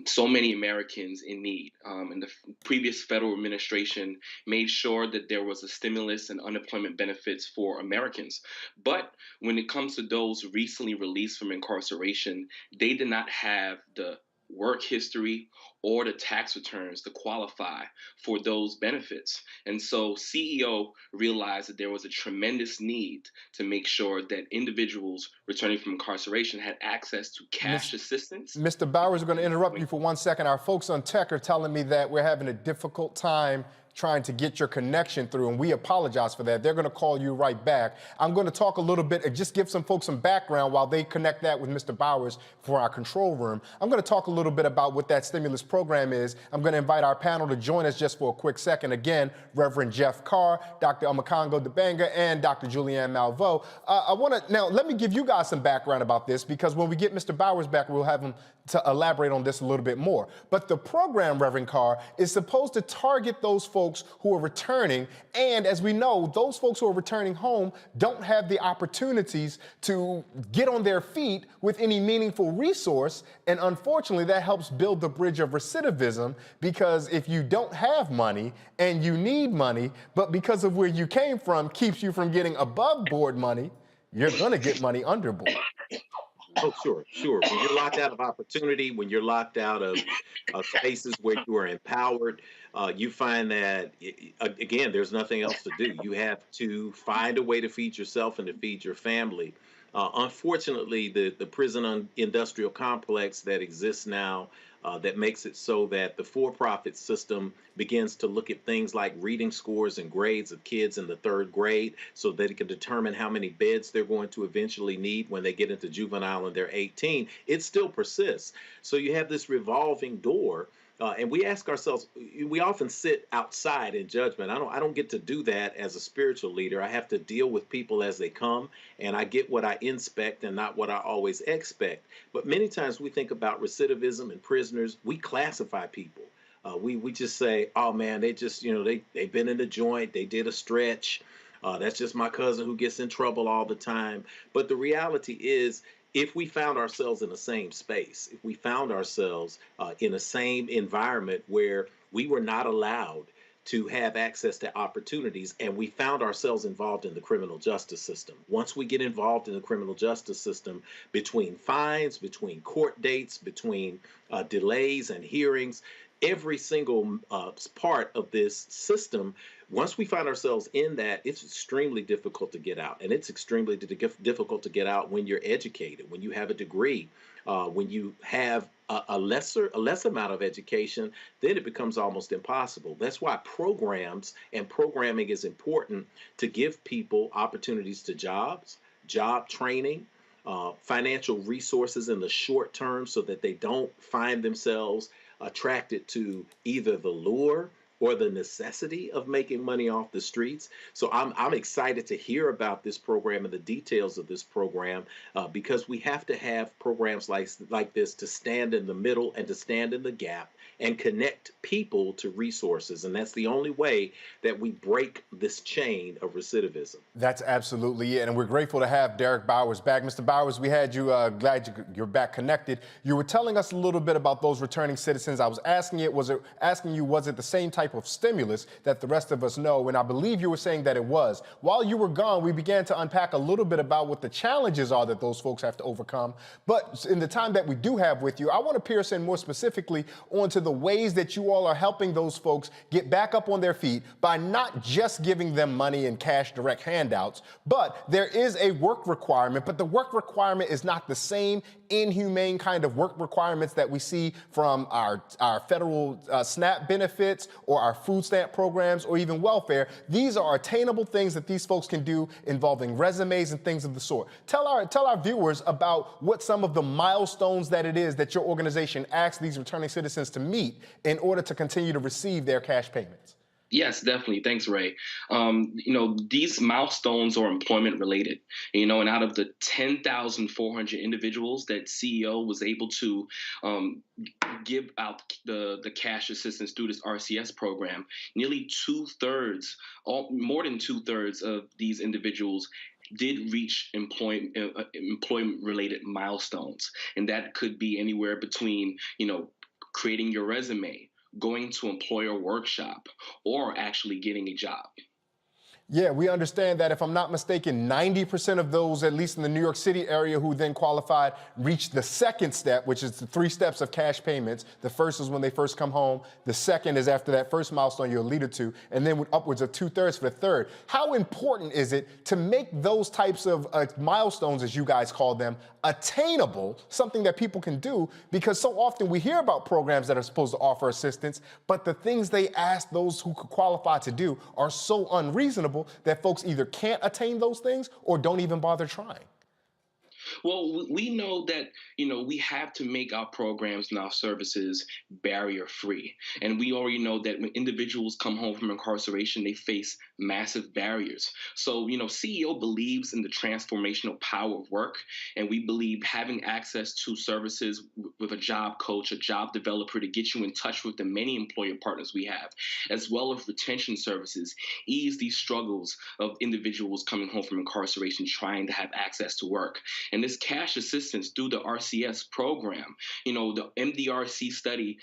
so many Americans in need. And the previous federal administration made sure that there was a stimulus and unemployment benefits for Americans. But when it comes to those recently released from incarceration, they did not have the work history or the tax returns to qualify for those benefits. And so CEO realized that there was a tremendous need to make sure that individuals returning from incarceration had access to cash assistance. Mr. Bowers, we're going to interrupt you for 1 second. Our folks on tech are telling me that we're having a difficult time trying to get your connection through, and we apologize for that. They're going to call you right back. I'm going to talk a little bit and just give some folks some background while they connect that with Mr. Bowers for our control room. I'm going to talk a little bit about what that stimulus program is. I'm going to invite our panel to join us just for a quick second. Again, Reverend Jeff Carr, Dr. Omekongo Dibanga, and Dr. Julianne Malveaux. Now, let me give you guys some background about this, because when we get Mr. Bowers back, we'll have him to elaborate on this a little bit more. But the program, Reverend Carr, is supposed to target those folks who are returning. And as we know, those folks who are returning home don't have the opportunities to get on their feet with any meaningful resource. And unfortunately, that helps build the bridge of recidivism, because if you don't have money and you need money, but because of where you came from keeps you from getting above board money, you're going to get money under board. Oh, sure. When you're locked out of opportunity, when you're locked out of spaces where you are empowered, you find that, again, there's nothing else to do. You have to find a way to feed yourself and to feed your family. Unfortunately, the prison industrial complex that exists now, that makes it so that the for-profit system begins to look at things like reading scores and grades of kids in the 3rd grade so that it can determine how many beds they're going to eventually need when they get into juvenile and they're 18. It still persists. So you have this revolving door. And we ask ourselves, we often sit outside in judgment. I don't get to do that as a spiritual leader. I have to deal with people as they come, and I get what I inspect and not what I always expect. But many times we think about recidivism and prisoners, we classify people. We just say, oh man, they just, they've been in the joint, they did a stretch. That's just my cousin who gets in trouble all the time. But the reality is, if we found ourselves in the same space, if we found ourselves in the same environment where we were not allowed to have access to opportunities, and we found ourselves involved in the criminal justice system. Once we get involved in the criminal justice system, between fines, between court dates, between delays and hearings, every single part of this system, once we find ourselves in that, it's extremely difficult to get out. And it's extremely difficult to get out when you're educated, when you have a degree, when you have a less amount of education, then it becomes almost impossible. That's why programs and programming is important, to give people opportunities to jobs, job training, financial resources in the short term so that they don't find themselves attracted to either the lure or the necessity of making money off the streets. So I'm excited to hear about this program and the details of this program, because we have to have programs like this to stand in the middle and to stand in the gap and connect people to resources. And that's the only way that we break this chain of recidivism. That's absolutely it. And we're grateful to have Derek Bowers back. Mr. Bowers, we had you, glad you're back connected. You were telling us a little bit about those returning citizens. I was asking you, was it the same type of stimulus that the rest of us know? And I believe you were saying that it was. While you were gone, we began to unpack a little bit about what the challenges are that those folks have to overcome. But in the time that we do have with you, I want to pierce in more specifically onto the ways that you all are helping those folks get back up on their feet by not just giving them money and cash direct handouts, but there is a work requirement, but the work requirement is not the same inhumane kind of work requirements that we see from our federal SNAP benefits or our food stamp programs or even welfare. These are attainable things that these folks can do involving resumes and things of the sort. Tell our viewers about what some of the milestones that it is that your organization asks these returning citizens to meet in order to continue to receive their cash payments. Yes, definitely. Thanks, Ray. These milestones are employment related, and out of the 10,400 individuals that CEO was able to give out the cash assistance through this RCS program, nearly more than two thirds of these individuals did reach employment-related milestones, and that could be anywhere between, creating your resume, going to employer workshop, or actually getting a job. Yeah, we understand that, if I'm not mistaken, 90% of those, at least in the New York City area, who then qualified, reached the second step, which is the 3 steps of cash payments. The first is when they first come home. The second is after that first milestone you alluded to, and then with upwards of 2/3 for the third. How important is it to make those types of milestones, as you guys call them, attainable, something that people can do? Because so often we hear about programs that are supposed to offer assistance, but the things they ask those who could qualify to do are so unreasonable that folks either can't attain those things or don't even bother trying. Well, we know that, we have to make our programs and our services barrier free. And we already know that when individuals come home from incarceration, they face massive barriers. So, CEO believes in the transformational power of work. And we believe having access to services with a job coach, a job developer to get you in touch with the many employer partners we have, as well as retention services, ease these struggles of individuals coming home from incarceration trying to have access to work. And this cash assistance through the RCS program, the MDRC study,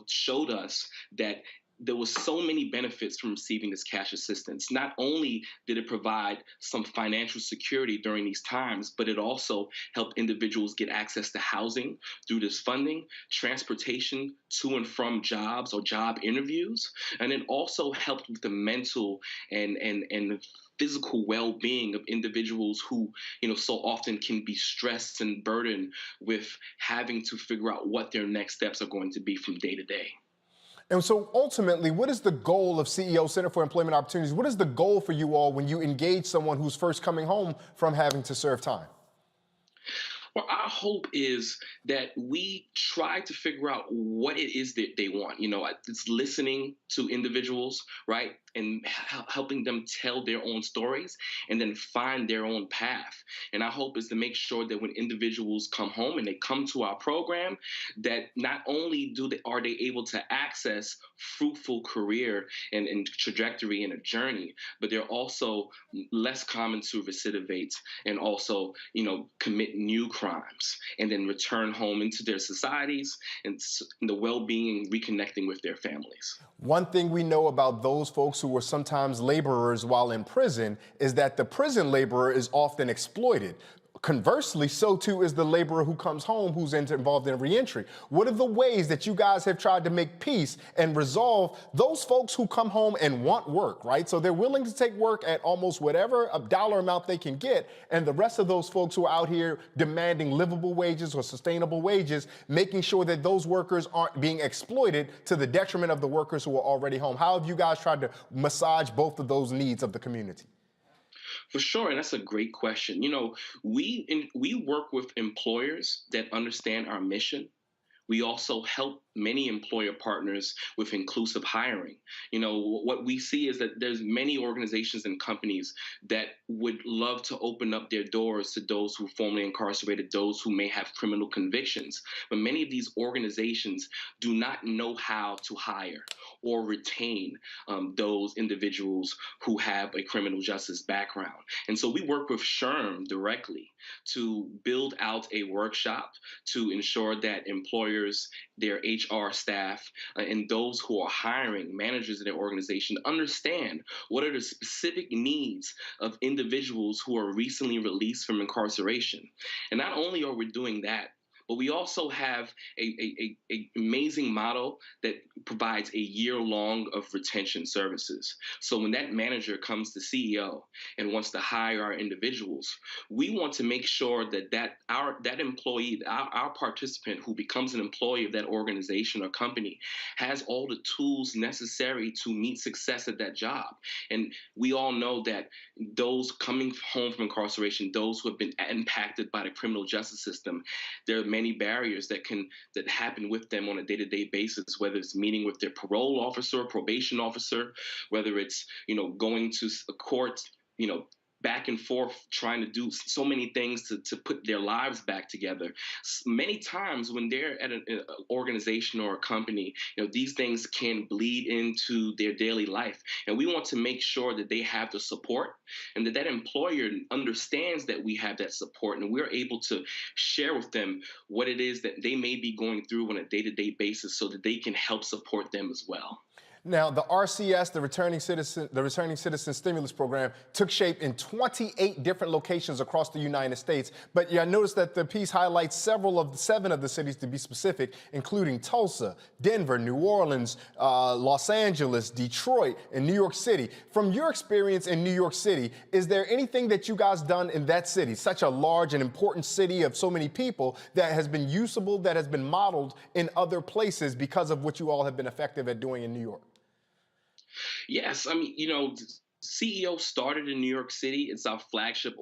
showed us that there was so many benefits from receiving this cash assistance. Not only did it provide some financial security during these times, but it also helped individuals get access to housing through this funding, transportation to and from jobs or job interviews, and it also helped with the mental and physical well-being of individuals who, so often can be stressed and burdened with having to figure out what their next steps are going to be from day to day. And so ultimately, what is the goal of CEO Center for Employment Opportunities? What is the goal for you all when you engage someone who's first coming home from having to serve time? Well, our hope is that we try to figure out what it is that they want. It's listening to individuals, right? And helping them tell their own stories and then find their own path. And our hope is to make sure that when individuals come home and they come to our program, that not only are they able to access fruitful career and trajectory and a journey, but they're also less common to recidivate and also, commit new crimes and then return home into their societies and the well-being, reconnecting with their families. One thing we know about those folks who were sometimes laborers while in prison is that the prison laborer is often exploited. Conversely, so too is the laborer who comes home who's involved in reentry. What are the ways that you guys have tried to make peace and resolve those folks who come home and want work, right? So they're willing to take work at almost whatever a dollar amount they can get, and the rest of those folks who are out here demanding livable wages or sustainable wages, making sure that those workers aren't being exploited to the detriment of the workers who are already home. How have you guys tried to massage both of those needs of the community? For sure, and that's a great question. We work with employers that understand our mission. We also help many employer partners with inclusive hiring. What we see is that there's many organizations and companies that would love to open up their doors to those who are formerly incarcerated, those who may have criminal convictions. But many of these organizations do not know how to hire or retain those individuals who have a criminal justice background. And so we work with SHRM directly to build out a workshop to ensure that employers, their HR staff, and those who are hiring managers in their organization understand what are the specific needs of individuals who are recently released from incarceration. And not only are we doing that, but we also have a amazing model that provides a year-long of retention services. So when that manager comes to CEO and wants to hire our individuals, we want to make sure that employee, our participant who becomes an employee of that organization or company, has all the tools necessary to meet success at that job. And we all know that those coming home from incarceration, those who have been impacted by the criminal justice system, there are many barriers that happen with them on a day-to-day basis, whether it's meeting with their parole officer, probation officer, whether it's, going to a court, back and forth trying to do so many things to put their lives back together. Many times when they're at an organization or a company, these things can bleed into their daily life. And we want to make sure that they have the support and that employer understands that we have that support and we're able to share with them what it is that they may be going through on a day-to-day basis so that they can help support them as well. Now, the RCS, the Returning Citizen Stimulus Program, took shape in 28 different locations across the United States. But I noticed that the piece highlights seven of the cities, to be specific, including Tulsa, Denver, New Orleans, Los Angeles, Detroit, and New York City. From your experience in New York City, is there anything that you guys done in that city, such a large and important city of so many people, that has been usable, that has been modeled in other places because of what you all have been effective at doing in New York? Yes, I mean, CEO started in New York City. It's our flagship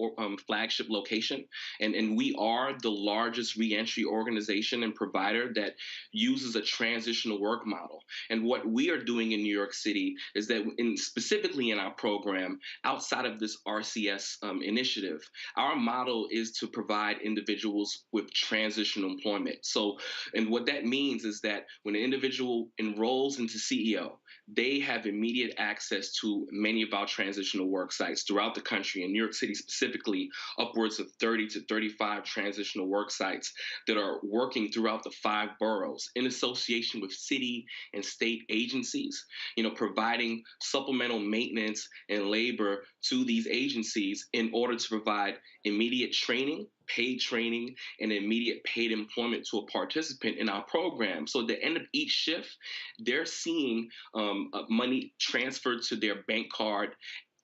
location, and we are the largest reentry organization and provider that uses a transitional work model. And what we are doing in New York City is that, specifically in our program, outside of this RCS initiative, our model is to provide individuals with transitional employment. So, and what that means is that when an individual enrolls into CEO, they have immediate access to many of our transitional work sites throughout the country. In New York City specifically, upwards of 30 to 35 transitional work sites that are working throughout the 5 boroughs in association with city and state agencies, providing supplemental maintenance and labor to these agencies in order to provide immediate training, paid training, and immediate paid employment to a participant in our program. So at the end of each shift, they're seeing money transferred to their bank card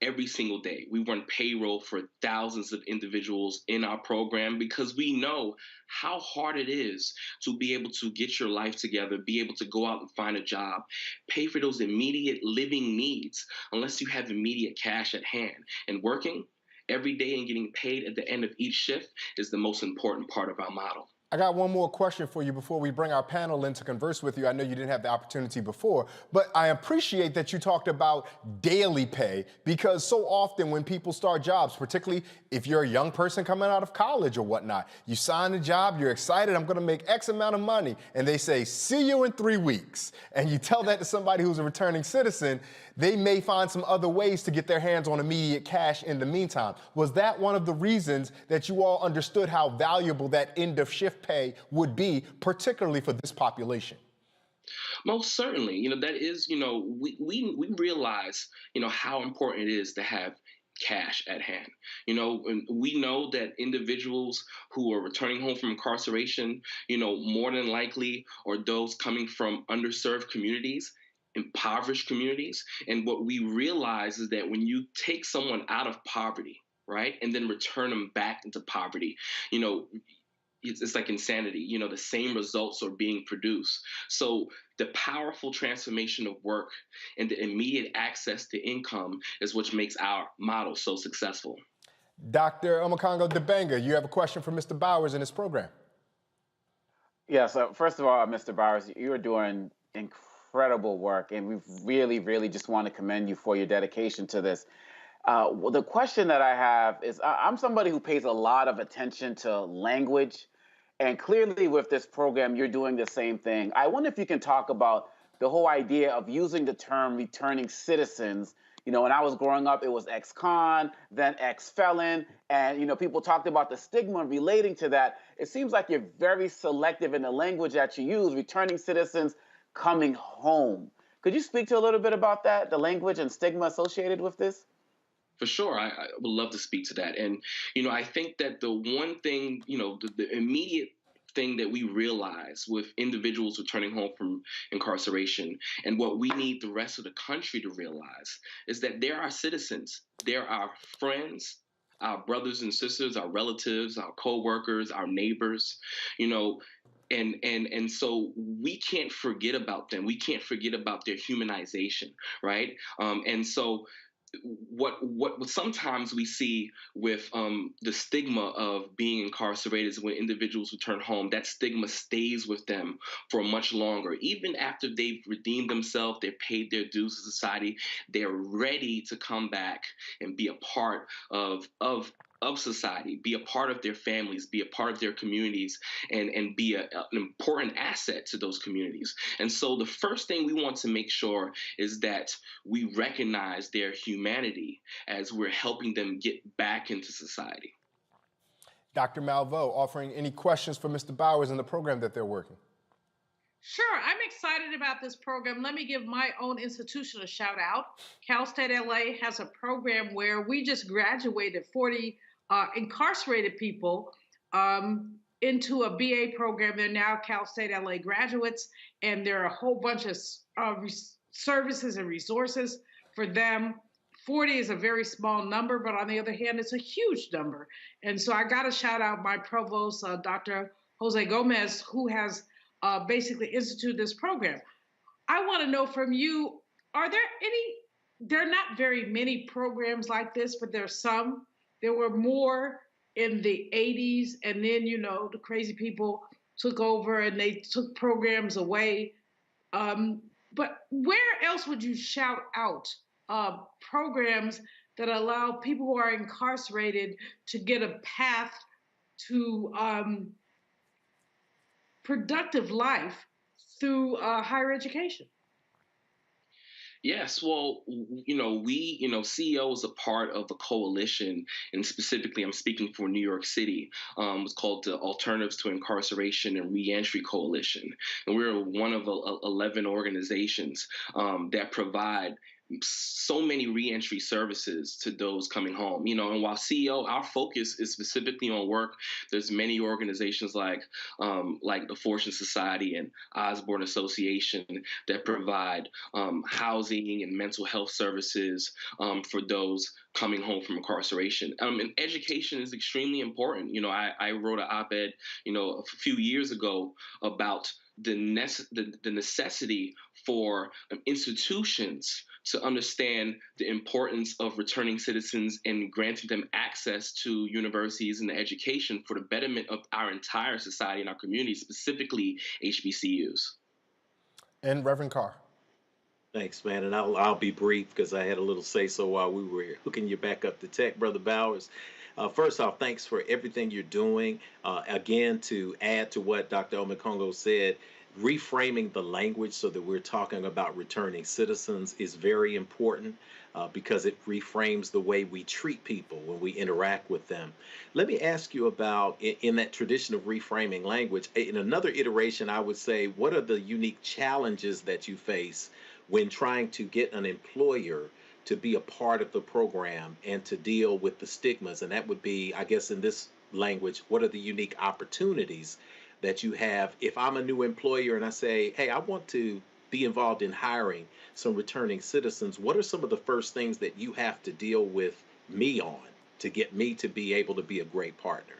every single day. We run payroll for thousands of individuals in our program because we know how hard it is to be able to get your life together, be able to go out and find a job, pay for those immediate living needs unless you have immediate cash at hand. And working every day and getting paid at the end of each shift is the most important part of our model. I got one more question for you before we bring our panel in to converse with you. I know you didn't have the opportunity before, but I appreciate that you talked about daily pay, because so often when people start jobs, particularly if you're a young person coming out of college or whatnot, you sign a job, you're excited, I'm gonna make X amount of money, and they say, see you in 3 weeks. And you tell that to somebody who's a returning citizen, they may find some other ways to get their hands on immediate cash in the meantime. Was that one of the reasons that you all understood how valuable that end of shift pay would be, particularly for this population? Most certainly. That is, we realize, how important it is to have cash at hand. We know that individuals who are returning home from incarceration, more than likely are those coming from underserved communities, impoverished communities. And what we realize is that when you take someone out of poverty, right, and then return them back into poverty, it's like insanity. The same results are being produced. So the powerful transformation of work and the immediate access to income is what makes our model so successful. Dr. Omekongo Dibanga, you have a question for Mr. Bowers in this program. Yeah, so first of all, Mr. Bowers, you're doing incredible work, and we really, really just want to commend you for your dedication to this. Well, the question that I have is, I'm somebody who pays a lot of attention to language, and clearly with this program, you're doing the same thing. I wonder if you can talk about the whole idea of using the term returning citizens. When I was growing up, it was ex-con, then ex-felon, and, people talked about the stigma relating to that. It seems like you're very selective in the language that you use, returning citizens coming home. Could you speak to a little bit about that, the language and stigma associated with this? For sure. I would love to speak to that. And, I think that the one thing, the immediate thing that we realize with individuals returning home from incarceration, and what we need the rest of the country to realize, is that they're our citizens. They're our friends, our brothers and sisters, our relatives, our co-workers, our neighbors, and so we can't forget about them. We can't forget about their humanization, right? And so what sometimes we see with the stigma of being incarcerated is when individuals return home, that stigma stays with them for much longer. Even after they've redeemed themselves, they've paid their dues to society, they're ready to come back and be a part of society, be a part of their families, be a part of their communities, and be an important asset to those communities. And so the first thing we want to make sure is that we recognize their humanity as we're helping them get back into society. Dr. Malveaux, offering any questions for Mr. Bowers in the program that they're working? Sure, I'm excited about this program. Let me give my own institution a shout out. Cal State LA has a program where we just graduated 40 incarcerated people into a BA program. They're now Cal State LA graduates, and there are a whole bunch of services and resources for them. 40 is a very small number, but on the other hand, it's a huge number. And so I got to shout out my provost, Dr. Jose Gomez, who has basically instituted this program. I want to know from you, are there there are not very many programs like this, but there's some. There were more in the 80s, and then, the crazy people took over and they took programs away. But where else would you shout out programs that allow people who are incarcerated to get a path to productive life through higher education? Yes, well, CEO is a part of a coalition, and specifically, I'm speaking for New York City. It's called the Alternatives to Incarceration and Reentry Coalition, and we're one of 11 organizations that provide so many reentry services to those coming home. And while CEO, our focus is specifically on work, there's many organizations like the Fortune Society and Osborne Association that provide housing and mental health services for those coming home from incarceration. And education is extremely important. I wrote an op-ed, a few years ago about the necessity for institutions to understand the importance of returning citizens and granting them access to universities and education for the betterment of our entire society and our community, specifically HBCUs. And Reverend Carr. Thanks, man. And I'll be brief because I had a little say-so while we were hooking you back up to tech, Brother Bowers. First off, thanks for everything you're doing. Again, to add to what Dr. Omekongo said, reframing the language so that we're talking about returning citizens is very important because it reframes the way we treat people when we interact with them. Let me ask you about, in that tradition of reframing language, in another iteration, I would say, what are the unique challenges that you face when trying to get an employer to be a part of the program and to deal with the stigmas? And that would be, I guess, in this language, what are the unique opportunities that you have? If I'm a new employer and I say, hey, I want to be involved in hiring some returning citizens, what are some of the first things that you have to deal with me on to get me to be able to be a great partner?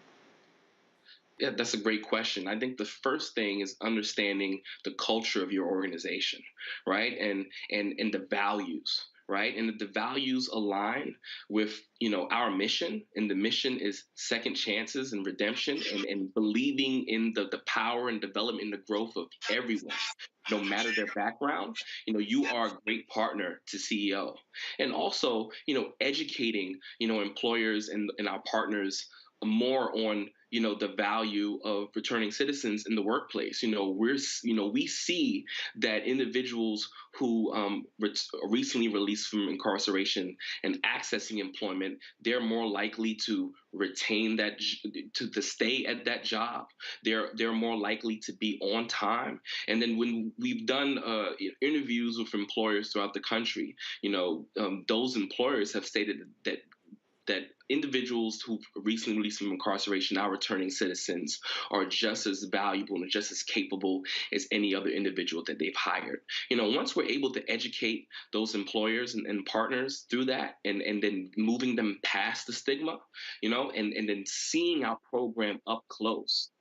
Yeah, that's a great question. I think the first thing is understanding the culture of your organization, right? And the values, right? And the values align with, our mission, and the mission is second chances and redemption, and believing in the power and development and the growth of everyone, no matter their background. You are a great partner to CEO. And also, educating, employers and our partners more on the value of returning citizens in the workplace. We see that individuals who recently released from incarceration and accessing employment, they're more likely to retain that, to stay at that job. They're more likely to be on time. And then when we've done interviews with employers throughout the country, those employers have stated that individuals who recently released from incarceration, now returning citizens, are just as valuable and just as capable as any other individual that they've hired. Once we're able to educate those employers and partners through that, and then moving them past the stigma, and then seeing our program up close,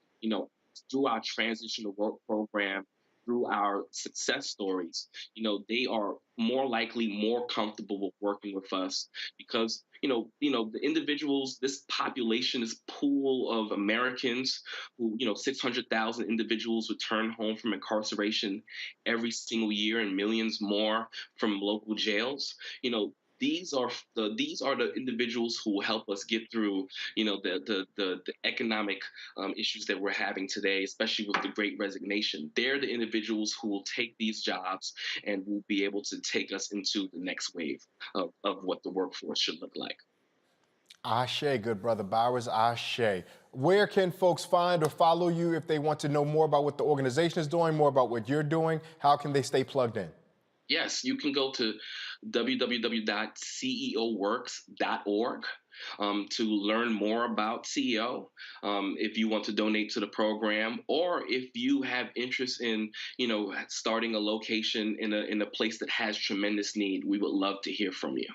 through our transitional work program, through our success stories, they are more likely, more comfortable with working with us because, the individuals, this population, this pool of Americans who, 600,000 individuals return home from incarceration every single year and millions more from local jails. These are the individuals who will help us get through, the economic issues that we're having today, especially with the Great Resignation. They're the individuals who will take these jobs and will be able to take us into the next wave of what the workforce should look like. Ashe, good brother Bowers, ashe. Where can folks find or follow you if they want to know more about what the organization is doing, more about what you're doing? How can they stay plugged in? Yes, you can go to www.ceoworks.org to learn more about CEO. If you want to donate to the program, or if you have interest in, starting a location in a place that has tremendous need, we would love to hear from you.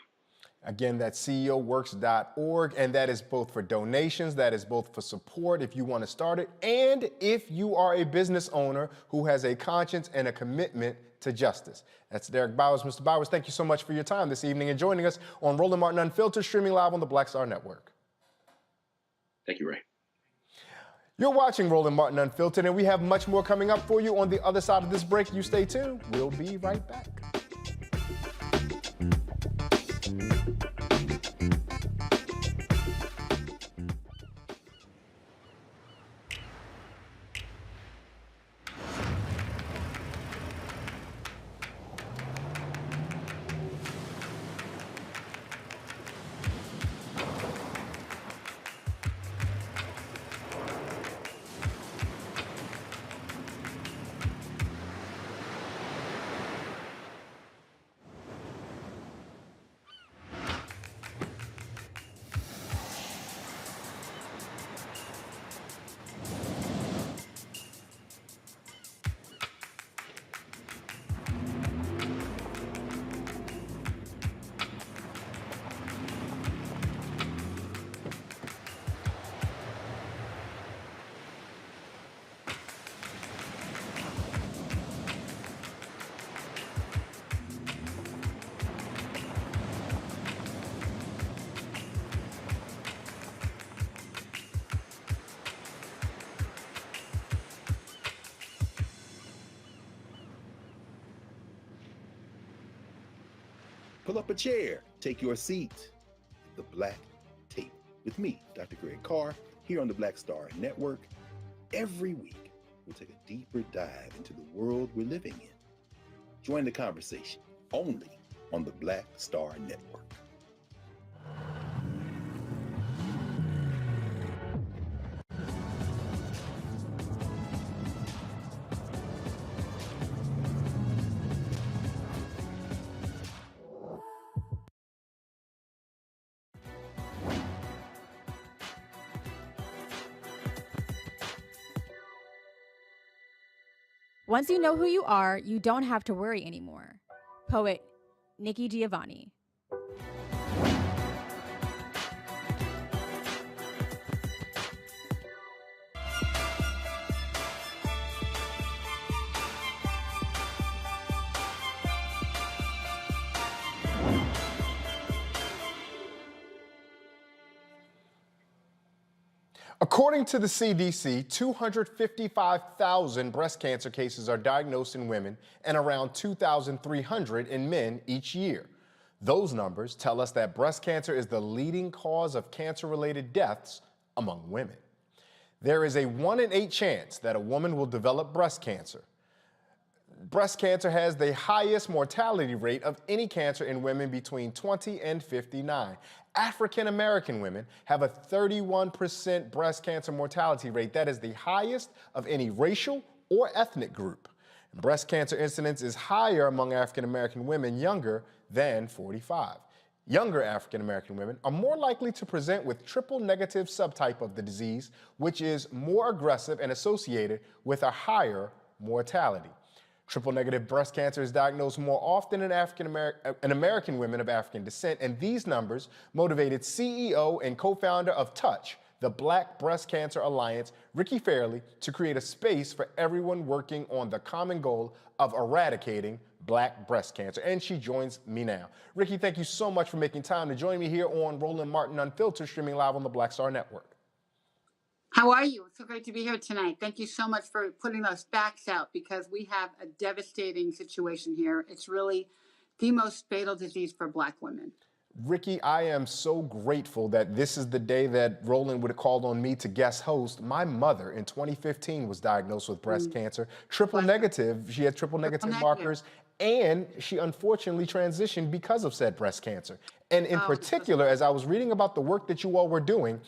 Again, that's ceoworks.org, and that is both for donations, that is both for support if you want to start it, and if you are a business owner who has a conscience and a commitment to justice. That's Derek Bowers. Mr. Bowers, thank you so much for your time this evening and joining us on Roland Martin Unfiltered, streaming live on the Black Star Network. Thank you, Ray. You're watching Roland Martin Unfiltered, and we have much more coming up for you on the other side of this break. You stay tuned. We'll be right back. Pull up a chair, take your seat. The Black Tape with me, Dr. Greg Carr, here on the Black Star Network. Every week, we'll take a deeper dive into the world we're living in. Join the conversation only on the Black Star Network. Once you know who you are, you don't have to worry anymore. Poet Nikki Giovanni. According to the CDC, 255,000 breast cancer cases are diagnosed in women and around 2,300 in men each year. Those numbers tell us that breast cancer is the leading cause of cancer-related deaths among women. There is a 1 in 8 chance that a woman will develop breast cancer. Breast cancer has the highest mortality rate of any cancer in women between 20 and 59. African American women have a 31% breast cancer mortality rate. That is the highest of any racial or ethnic group. Breast cancer incidence is higher among African American women younger than 45. Younger African American women are more likely to present with triple negative subtype of the disease, which is more aggressive and associated with a higher mortality. Triple negative breast cancer is diagnosed more often in American women of African descent, and these numbers motivated CEO and co-founder of Touch, the Black Breast Cancer Alliance, Ricky Fairley, to create a space for everyone working on the common goal of eradicating Black breast cancer. And she joins me now. Ricky, thank you so much for making time to join me here on Roland Martin Unfiltered, streaming live on the Black Star Network. How are you? It's so great to be here tonight. Thank you so much for putting those facts out, because we have a devastating situation here. It's really the most fatal disease for Black women. Ricky, I am so grateful that this is the day that Roland would have called on me to guest host. My mother in 2015 was diagnosed with breast cancer, triple negative. She had triple negative markers, and she unfortunately transitioned because of said breast cancer. And in particular, as I was reading about the work that you all were doing,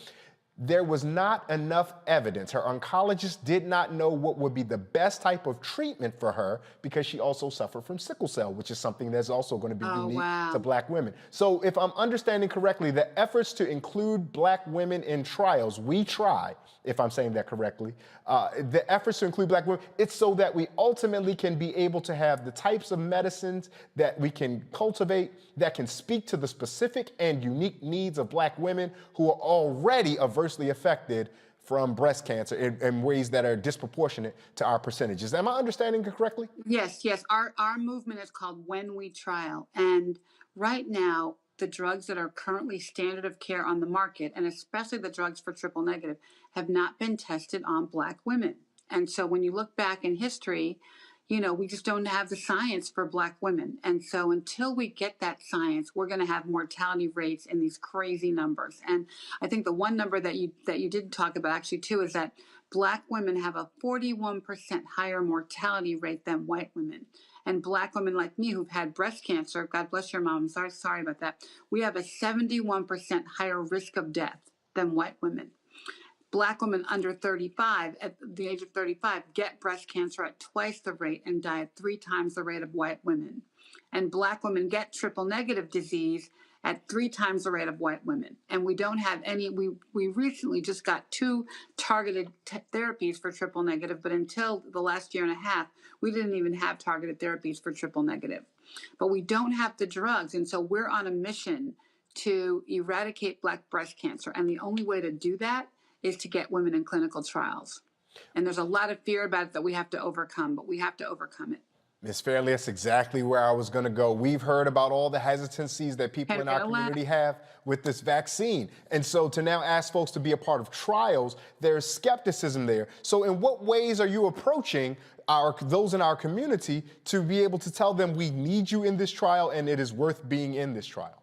there was not enough evidence. Her oncologist did not know what would be the best type of treatment for her, because she also suffered from sickle cell, which is something that's also going to be unique to Black women. So if I'm understanding correctly, the efforts to include Black women in trials, we try, if I'm saying that correctly, the efforts to include Black women, it's so that we ultimately can be able to have the types of medicines that we can cultivate that can speak to the specific and unique needs of Black women who are already adversely affected from breast cancer in ways that are disproportionate to our percentages. Am I understanding it correctly? Yes, yes. Our movement is called When We Trial. And right now, the drugs that are currently standard of care on the market, and especially the drugs for triple negative, have not been tested on Black women. And so when you look back in history, you know, we just don't have the science for Black women. And so until we get that science, we're going to have mortality rates in these crazy numbers. And I think the one number that you didn't talk about actually too is that Black women have a 41% higher mortality rate than white women. And Black women like me who've had breast cancer, God bless your mom, I'm sorry about that, we have a 71% higher risk of death than white women. Black women under 35, at the age of 35, get breast cancer at twice the rate and die at 3 times the rate of white women. And Black women get triple negative disease at 3 times the rate of white women. And we don't have any, we recently just got 2 targeted therapies for triple negative, but until the last year and a half, we didn't even have targeted therapies for triple negative. But we don't have the drugs, and so we're on a mission to eradicate Black breast cancer. And the only way to do that is to get women in clinical trials. And there's a lot of fear about it that we have to overcome, but we have to overcome it. Ms. Fairley, that's exactly where I was going to go. We've heard about all the hesitancies that people in our community have with this vaccine. And so to now ask folks to be a part of trials, there's skepticism there. So in what ways are you approaching those in our community to be able to tell them we need you in this trial and it is worth being in this trial?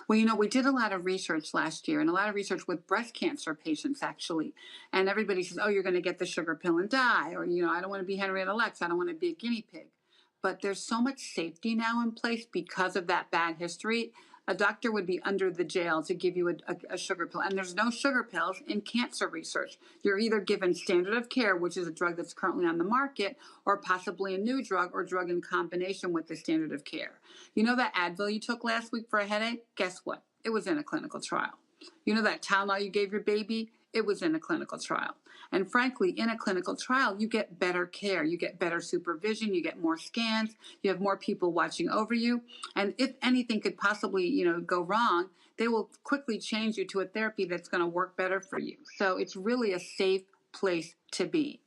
Well, you know, we did a lot of research last year, and a lot of research with breast cancer patients, actually. And everybody says, oh, you're going to get the sugar pill and die. Or, you know, I don't want to be Henrietta Lacks. I don't want to be a guinea pig. But there's so much safety now in place because of that bad history. A doctor would be under the jail to give you a sugar pill. And there's no sugar pills in cancer research. You're either given standard of care, which is a drug that's currently on the market, or possibly a new drug or drug in combination with the standard of care. You know that Advil you took last week for a headache? Guess what? It was in a clinical trial. You know that Tylenol you gave your baby? It was in a clinical trial. And frankly, in a clinical trial, you get better care. You get better supervision. You get more scans. You have more people watching over you. And if anything could possibly, you know, go wrong, they will quickly change you to a therapy that's going to work better for you. So it's really a safe place to be.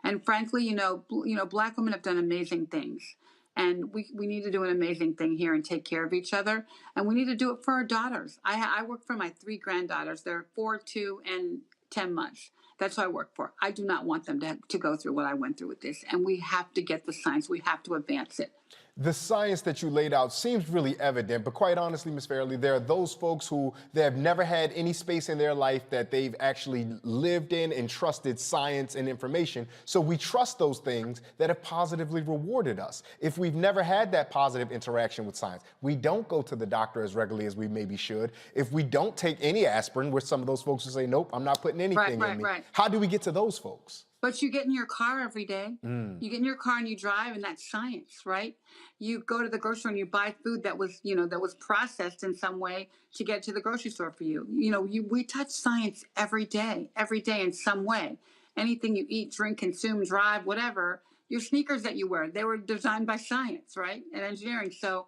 And frankly, you know, Black women have done amazing things. And we need to do an amazing thing here and take care of each other. And we need to do it for our daughters. I work for my 3 granddaughters. They're 4, 2, and 10 months. That's what I work for. I do not want them to go through what I went through with this. And we have to get the science. We have to advance it. The science that you laid out seems really evident, but quite honestly, Ms. Fairley, there are those folks who they have never had any space in their life that they've actually lived in and trusted science and information. So we trust those things that have positively rewarded us. If we've never had that positive interaction with science, we don't go to the doctor as regularly as we maybe should. If we don't take any aspirin, which some of those folks will say, nope, I'm not putting anything in me. Right. How do we get to those folks? But you get in your car every day. You get in your car and you drive, and that's science, right? You go to the grocery store and you buy food that was, you know, that was processed in some way to get to the grocery store for you. You know, we touch science every day in some way. Anything you eat, drink, consume, drive, whatever, your sneakers that you wear, they were designed by science, right? And engineering. So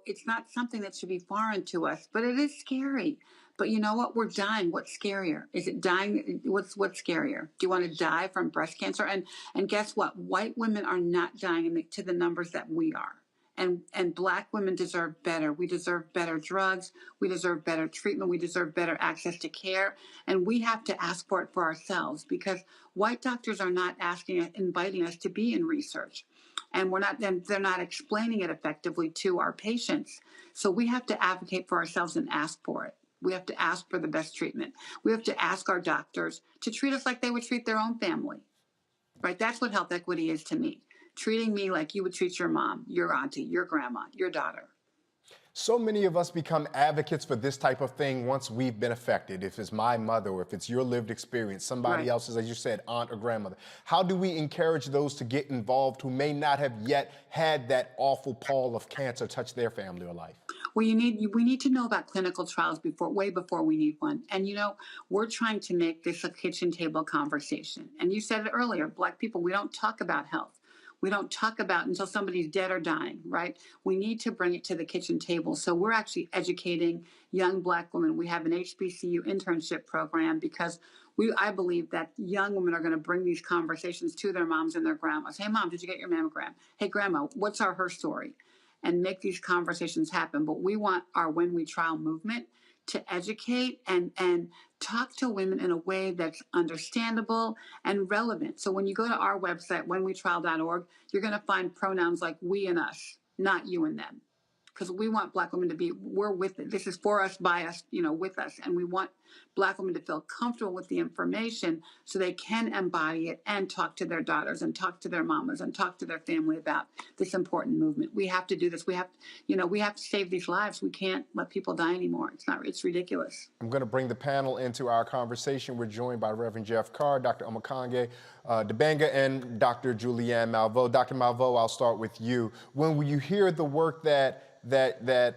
it's not something that should be foreign to us, but it is scary. But you know what? We're dying. What's scarier? Is it dying? What's scarier? Do you want to die from breast cancer? And guess what? White women are not dying to the numbers that we are. And Black women deserve better. We deserve better drugs. We deserve better treatment. We deserve better access to care. And we have to ask for it for ourselves, because white doctors are not inviting us to be in research. And they're not explaining it effectively to our patients. So we have to advocate for ourselves and ask for it. We have to ask for the best treatment. We have to ask our doctors to treat us like they would treat their own family, right? That's what health equity is to me. Treating me like you would treat your mom, your auntie, your grandma, your daughter. So many of us become advocates for this type of thing once we've been affected. If it's my mother, or if it's your lived experience, somebody else's, as you said, aunt or grandmother. How do we encourage those to get involved who may not have yet had that awful pall of cancer touch their family or life? Well, we need to know about clinical trials way before we need one. And we're trying to make this a kitchen table conversation. And you said it earlier, Black people, we don't talk about health. We don't talk about until somebody's dead or dying, right? We need to bring it to the kitchen table. So we're actually educating young Black women. We have an HBCU internship program because I believe that young women are going to bring these conversations to their moms and their grandmas. Hey, Mom, did you get your mammogram? Hey, Grandma, what's her story? And make these conversations happen. But we want our When We Trial movement to educate and talk to women in a way that's understandable and relevant. So when you go to our website, whenwetrial.org, you're going to find pronouns like we and us, not you and them. Because we want Black women to we're with it. This is for us, by us, with us. And we want Black women to feel comfortable with the information so they can embody it and talk to their daughters and talk to their mamas and talk to their family about this important movement. We have to do this. We have to save these lives. We can't let people die anymore. It's ridiculous. I'm going to bring the panel into our conversation. We're joined by Reverend Jeff Carr, Dr. Omokange Dibanga, and Dr. Julianne Malveaux. Dr. Malveaux, I'll start with you. When you hear the work that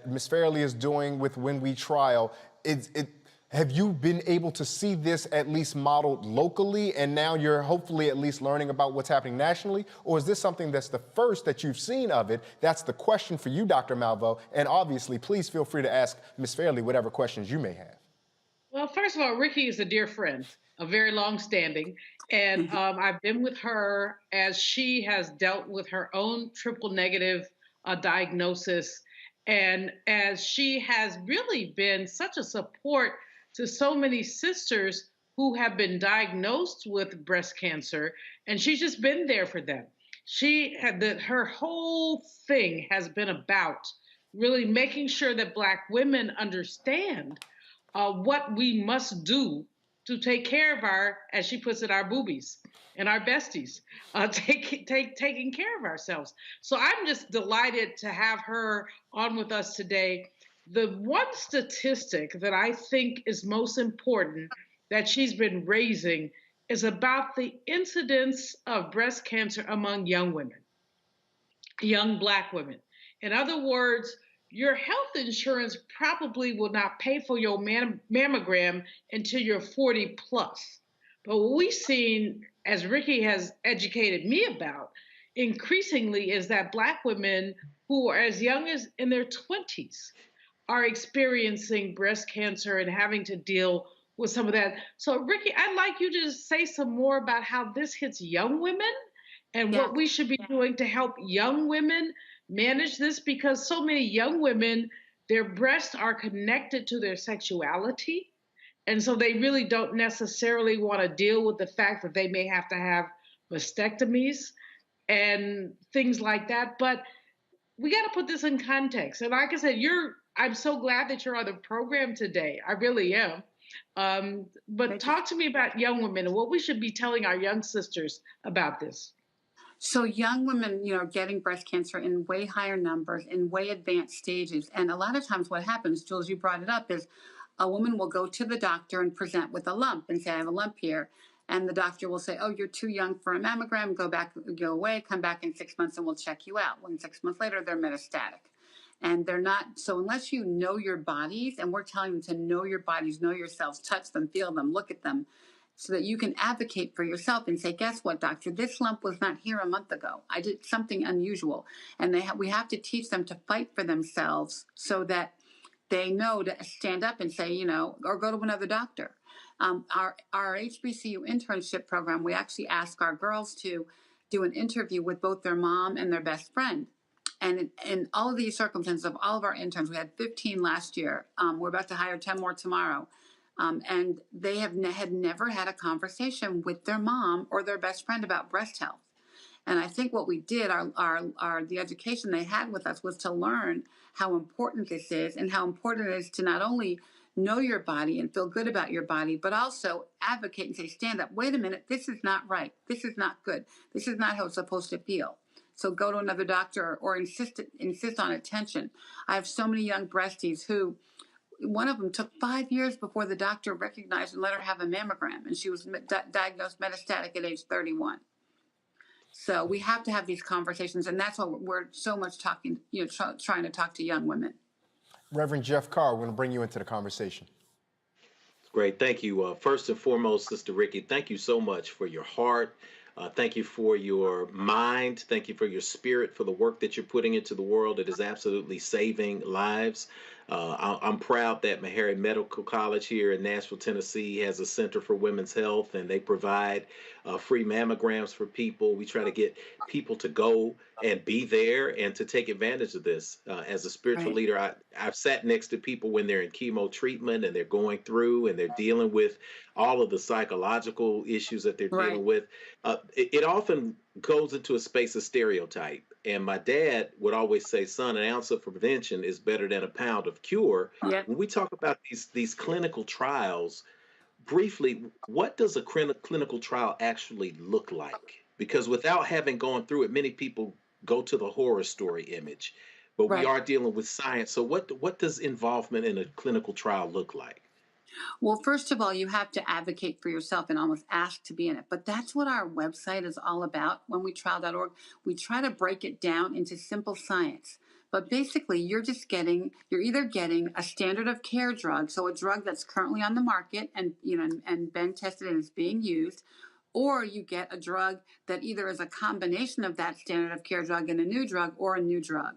Ms. Fairley is doing with When We Trial, have you been able to see this at least modeled locally, and now you're hopefully at least learning about what's happening nationally? Or is this something that's the first that you've seen of it? That's the question for you, Dr. Malveaux. And obviously, please feel free to ask Ms. Fairley whatever questions you may have. Well, first of all, Ricky is a dear friend, a very long-standing, and I've been with her as she has dealt with her own triple negative diagnosis, and as she has really been such a support to so many sisters who have been diagnosed with breast cancer, and she's just been there for them. Her whole thing has been about really making sure that Black women understand what we must do to take care of as she puts it, our boobies and our besties, taking care of ourselves. So I'm just delighted to have her on with us today. The one statistic that I think is most important that she's been raising is about the incidence of breast cancer among young women, young Black women. In other words, your health insurance probably will not pay for your mammogram until you're 40 plus. But what we've seen, as Ricky has educated me about, increasingly is that Black women who are as young as in their 20s are experiencing breast cancer and having to deal with some of that. So Ricky, I'd like you to say some more about how this hits young women and what we should be doing to help young women manage this, because so many young women, their breasts are connected to their sexuality. And so they really don't necessarily want to deal with the fact that they may have to have mastectomies and things like that. But we got to put this in context. And like I said, I'm so glad that you're on the program today. I really am. But talk to me about young women and what we should be telling our young sisters about this. So young women, are getting breast cancer in way higher numbers, in way advanced stages. And a lot of times what happens, Jules, you brought it up, is a woman will go to the doctor and present with a lump and say, I have a lump here. And the doctor will say, oh, you're too young for a mammogram. Go away, come back in 6 months and we'll check you out. When 6 months later, they're metastatic. And they're not, so unless you know your bodies, and we're telling them to know your bodies, know yourselves, touch them, feel them, look at them, so that you can advocate for yourself and say, guess what, doctor, this lump was not here a month ago. I did something unusual. And we have to teach them to fight for themselves so that they know to stand up and say, or go to another doctor. Our HBCU internship program, we actually ask our girls to do an interview with both their mom and their best friend. And in all of these circumstances of all of our interns, we had 15 last year. We're about to hire 10 more tomorrow. And they had never had a conversation with their mom or their best friend about breast health. And I think what we did, the education they had with us was to learn how important this is and how important it is to not only know your body and feel good about your body, but also advocate and say, stand up, wait a minute, this is not right. This is not good. This is not how it's supposed to feel. So go to another doctor or insist on attention. I have so many young breasties who, one of them took 5 years before the doctor recognized and let her have a mammogram, and she was diagnosed metastatic at age 31. So we have to have these conversations, and that's what we're so much talking, trying to talk to young women. Reverend Jeff Carr, we're going to bring you into the conversation. Great. Thank you. First and foremost, Sister Ricky, thank you so much for your heart. Thank you for your mind. Thank you for your spirit, for the work that you're putting into the world. It is absolutely saving lives. I'm proud that Meharry Medical College here in Nashville, Tennessee has a Center for Women's Health, and they provide free mammograms for people. We try to get people to go and be there and to take advantage of this. As a spiritual leader, I've sat next to people when they're in chemo treatment and they're going through and they're dealing with all of the psychological issues that they're dealing with. It often goes into a space of stereotype. And my dad would always say, son, an ounce of prevention is better than a pound of cure. When we talk about these clinical trials, briefly, what does a clinical trial actually look like? Because without having gone through it, many people go to the horror story image, but we are dealing with science. So what does involvement in a clinical trial look like? Well, first of all, you have to advocate for yourself and almost ask to be in it. But that's what our website is all about. Whenwetrial.org, we try to break it down into simple science. But basically, you're either getting a standard of care drug, so a drug that's currently on the market and been tested and is being used, or you get a drug that either is a combination of that standard of care drug and a new drug, or a new drug.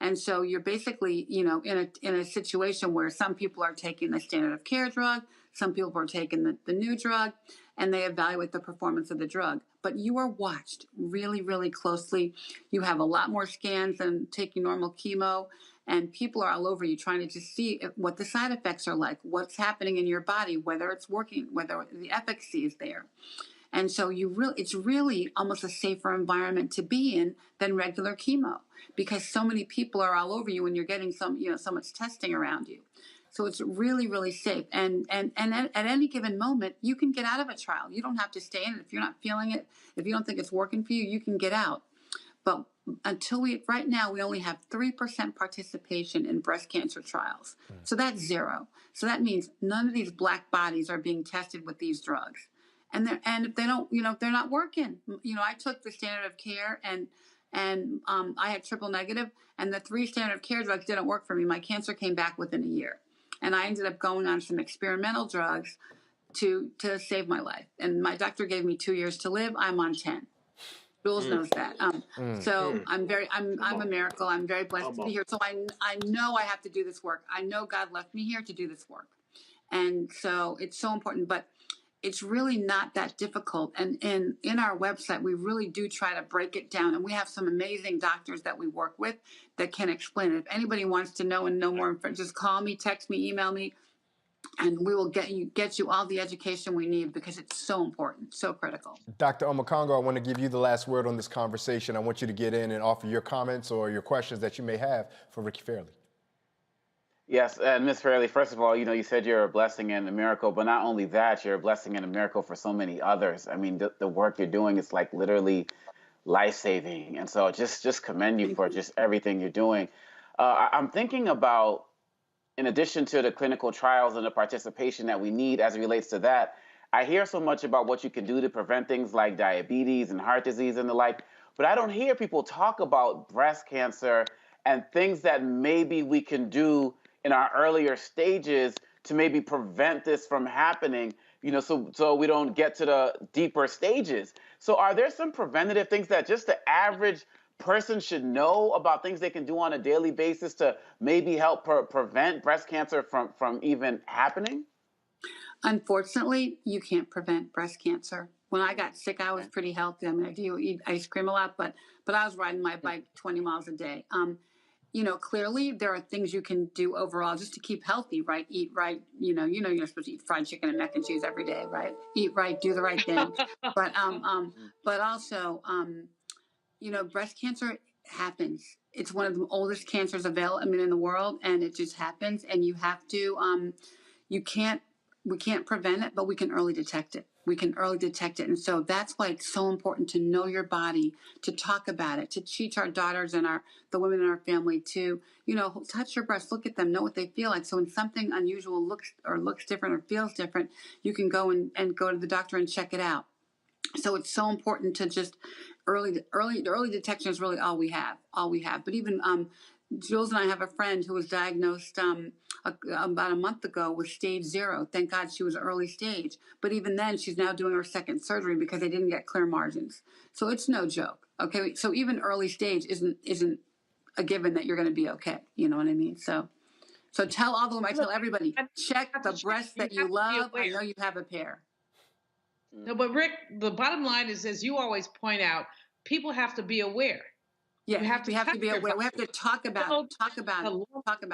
And so you're basically, in a situation where some people are taking the standard of care drug, some people are taking the new drug, and they evaluate the performance of the drug. But you are watched really, really closely. You have a lot more scans than taking normal chemo, and people are all over you trying to just see what the side effects are like, what's happening in your body, whether it's working, whether the efficacy is there. And so it's really almost a safer environment to be in than regular chemo, because so many people are all over you and you're getting so much testing around you. So it's really, really safe. And at any given moment, you can get out of a trial. You don't have to stay in it. If you're not feeling it, if you don't think it's working for you, you can get out. But right now, we only have 3% participation in breast cancer trials. So that's zero. So that means none of these black bodies are being tested with these drugs. And if they don't, if they're not working, I took the standard of care and I had triple negative, and the 3 standard of care drugs didn't work for me. My cancer came back within a year, and I ended up going on some experimental drugs to save my life. And my doctor gave me 2 years to live. I'm on 10. Jules knows that. So I'm a miracle. I'm very blessed to be here. So I know I have to do this work. I know God left me here to do this work, and so it's so important. But it's really not that difficult. And in our website, we really do try to break it down. And we have some amazing doctors that we work with that can explain it. If anybody wants to know and know more, just call me, text me, email me, and we will get you all the education we need, because it's so important, so critical. Dr. Omekongo, I want to give you the last word on this conversation. I want you to get in and offer your comments or your questions that you may have for Ricky Fairley. Yes, and Ms. Fairley, first of all, you said you're a blessing and a miracle, but not only that, you're a blessing and a miracle for so many others. I mean, the work you're doing is like literally life-saving. And so just commend you for just everything you're doing. I'm thinking about, in addition to the clinical trials and the participation that we need as it relates to that, I hear so much about what you can do to prevent things like diabetes and heart disease and the like, but I don't hear people talk about breast cancer and things that maybe we can do in our earlier stages to maybe prevent this from happening, so we don't get to the deeper stages. So are there some preventative things that just the average person should know about things they can do on a daily basis to maybe help prevent breast cancer from even happening? Unfortunately, you can't prevent breast cancer. When I got sick, I was pretty healthy. I mean, I do eat ice cream a lot, but I was riding my bike 20 miles a day. You know, clearly there are things you can do overall just to keep healthy, right? Eat right. You know, you're supposed to eat fried chicken and mac and cheese every day, right? Eat right, do the right thing. But also, you know, breast cancer happens. It's one of the oldest cancers in the world, and it just happens. And you have to, we can't prevent it, but we can early detect it. And so that's why it's so important to know your body, to talk about it, to teach our daughters and the women in our family to, you know, touch your breasts, look at them, know what they feel like. So when something unusual looks different or feels different, you can go and go to the doctor and check it out. So it's so important to just early detection is really all we have. But even Jules and I have a friend who was diagnosed about a month ago with stage 0. Thank God she was early stage. But even then, she's now doing her second surgery because they didn't get clear margins. So it's no joke. Okay, so even early stage isn't a given that you're going to be okay. You know what I mean? So tell all the women, I tell everybody, check the breasts that you love. I know you have a pair. No, but Rick, the bottom line is, as you always point out, people have to be aware. Yeah, we have to be aware. We have to talk about it. Talk about it.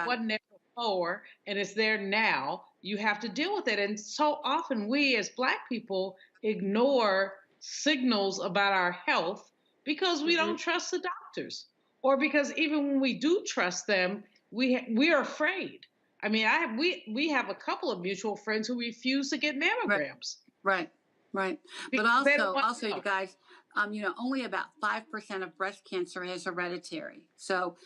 Wasn't there before, and it's there now. You have to deal with it. And so often we, as Black people, ignore signals about our health because we don't trust the doctors, or because even when we do trust them, we are afraid. I mean, we have a couple of mutual friends who refuse to get mammograms. Right. But also, you guys, you know, only about 5% of breast cancer is hereditary. So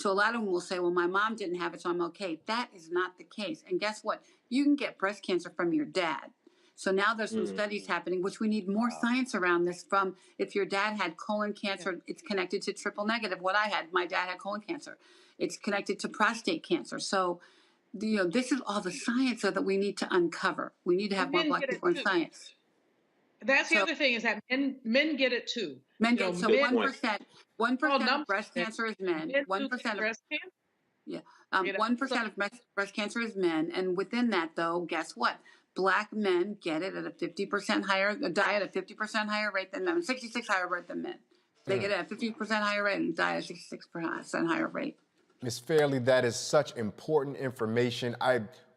a lot of them will say, well, my mom didn't have it, so I'm okay. That is not the case. And guess what? You can get breast cancer from your dad. So now there's some studies happening, which we need more science around this. From if your dad had colon cancer, it's connected to triple negative. What I had, my dad had colon cancer. It's connected to prostate cancer. So, you know, this is all the science that we need to uncover. We need to have more Black people in science. That's the other thing, is that men get it too. Men get so 1% of breast cancer is men. 1% of breast cancer. Yeah, 1% of breast cancer is men, and within that, though, guess what? Black men get it at a 50% higher, die at a 50% higher rate than men, 66 higher rate than men. They get it at a 50% higher rate and die at a 66% higher rate. Ms. Fairley, that is such important information.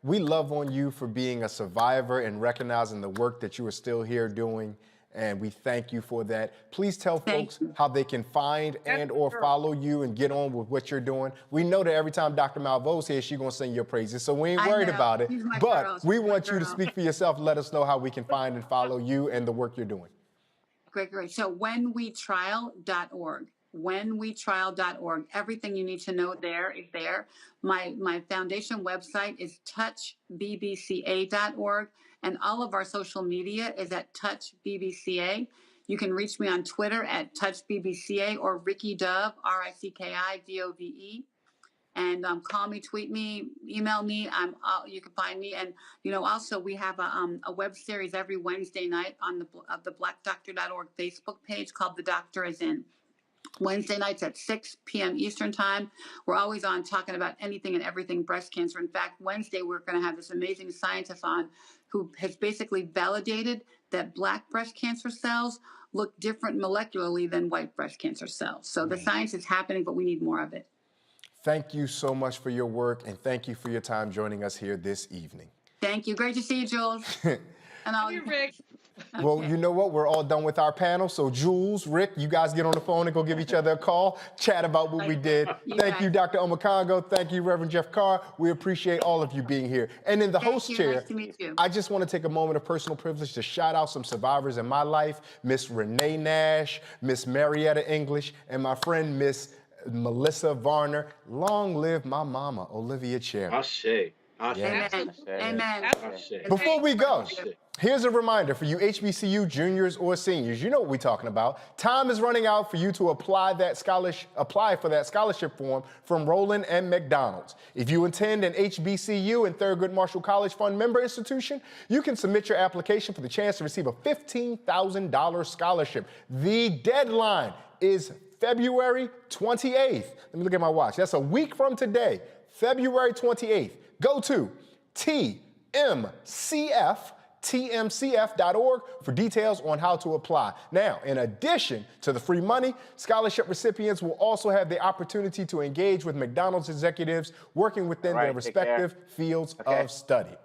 We love on you for being a survivor and recognizing the work that you are still here doing, and we thank you for that. Please tell folks how they can find and or follow you and get on with what you're doing. We know that every time Dr. Malveau's here, she's going to sing your praises, so we ain't worried about it. But we want you to speak for yourself. Let us know how we can find and follow you and the work you're doing. Great. So whenwetrial.org. whenwetrial.org. Everything you need to know there is there. My foundation website is touchbbca.org, and all of our social media is at touchbbca. You can reach me on Twitter at touchbbca or Ricky Dove, RICKIDOVE. And call me, tweet me, email me. You can find me. And also we have a web series every Wednesday night on the blackdoctor.org Facebook page called The Doctor Is In. Wednesday nights at 6 p.m. Eastern time. We're always on talking about anything and everything breast cancer. In fact, Wednesday we're going to have this amazing scientist on who has basically validated that Black breast cancer cells look different molecularly than white breast cancer cells. So the science is happening, but we need more of it. Thank you so much for your work, and thank you for your time joining us here this evening. Thank you. Great to see you, Jules. And all you, Rick. Well, you know what? We're all done with our panel. So Jules, Rick, you guys get on the phone and go give each other a call, chat about what we did. Thank you, Dr. Ahmaud Congo. Thank you, Reverend Jeff Carr. We appreciate all of you being here. And in the host chair, nice to meet you. I just want to take a moment of personal privilege to shout out some survivors in my life, Miss Renee Nash, Miss Marietta English, and my friend, Miss Melissa Varner. Long live my mama, Olivia Cherry. Ashe. Amen. Amen. Before we go, here's a reminder for you HBCU juniors or seniors. You know what we're talking about. Time is running out for you to apply for that scholarship form from Roland and McDonald's. If you attend an HBCU and Thurgood Marshall College Fund member institution, you can submit your application for the chance to receive a $15,000 scholarship. The deadline is February 28th. Let me look at my watch. That's a week from today, February 28th. Go to tmcf.org for details on how to apply. Now, in addition to the free money, scholarship recipients will also have the opportunity to engage with McDonald's executives working within their respective fields of study.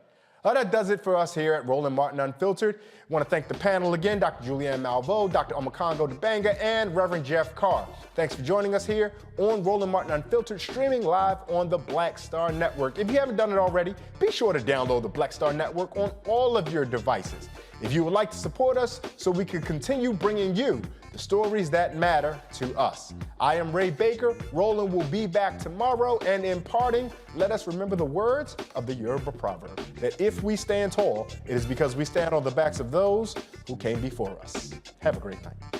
That does it for us here at Roland Martin Unfiltered. I want to thank the panel again, Dr. Julianne Malveaux, Dr. Omokongo Dibanga, and Reverend Jeff Carr. Thanks for joining us here on Roland Martin Unfiltered, streaming live on the Black Star Network. If you haven't done it already, be sure to download the Black Star Network on all of your devices. If you would like to support us so we can continue bringing you the stories that matter to us. I am Ray Baker. Roland will be back tomorrow. And in parting, let us remember the words of the Yoruba proverb, that if we stand tall, it is because we stand on the backs of those who came before us. Have a great night.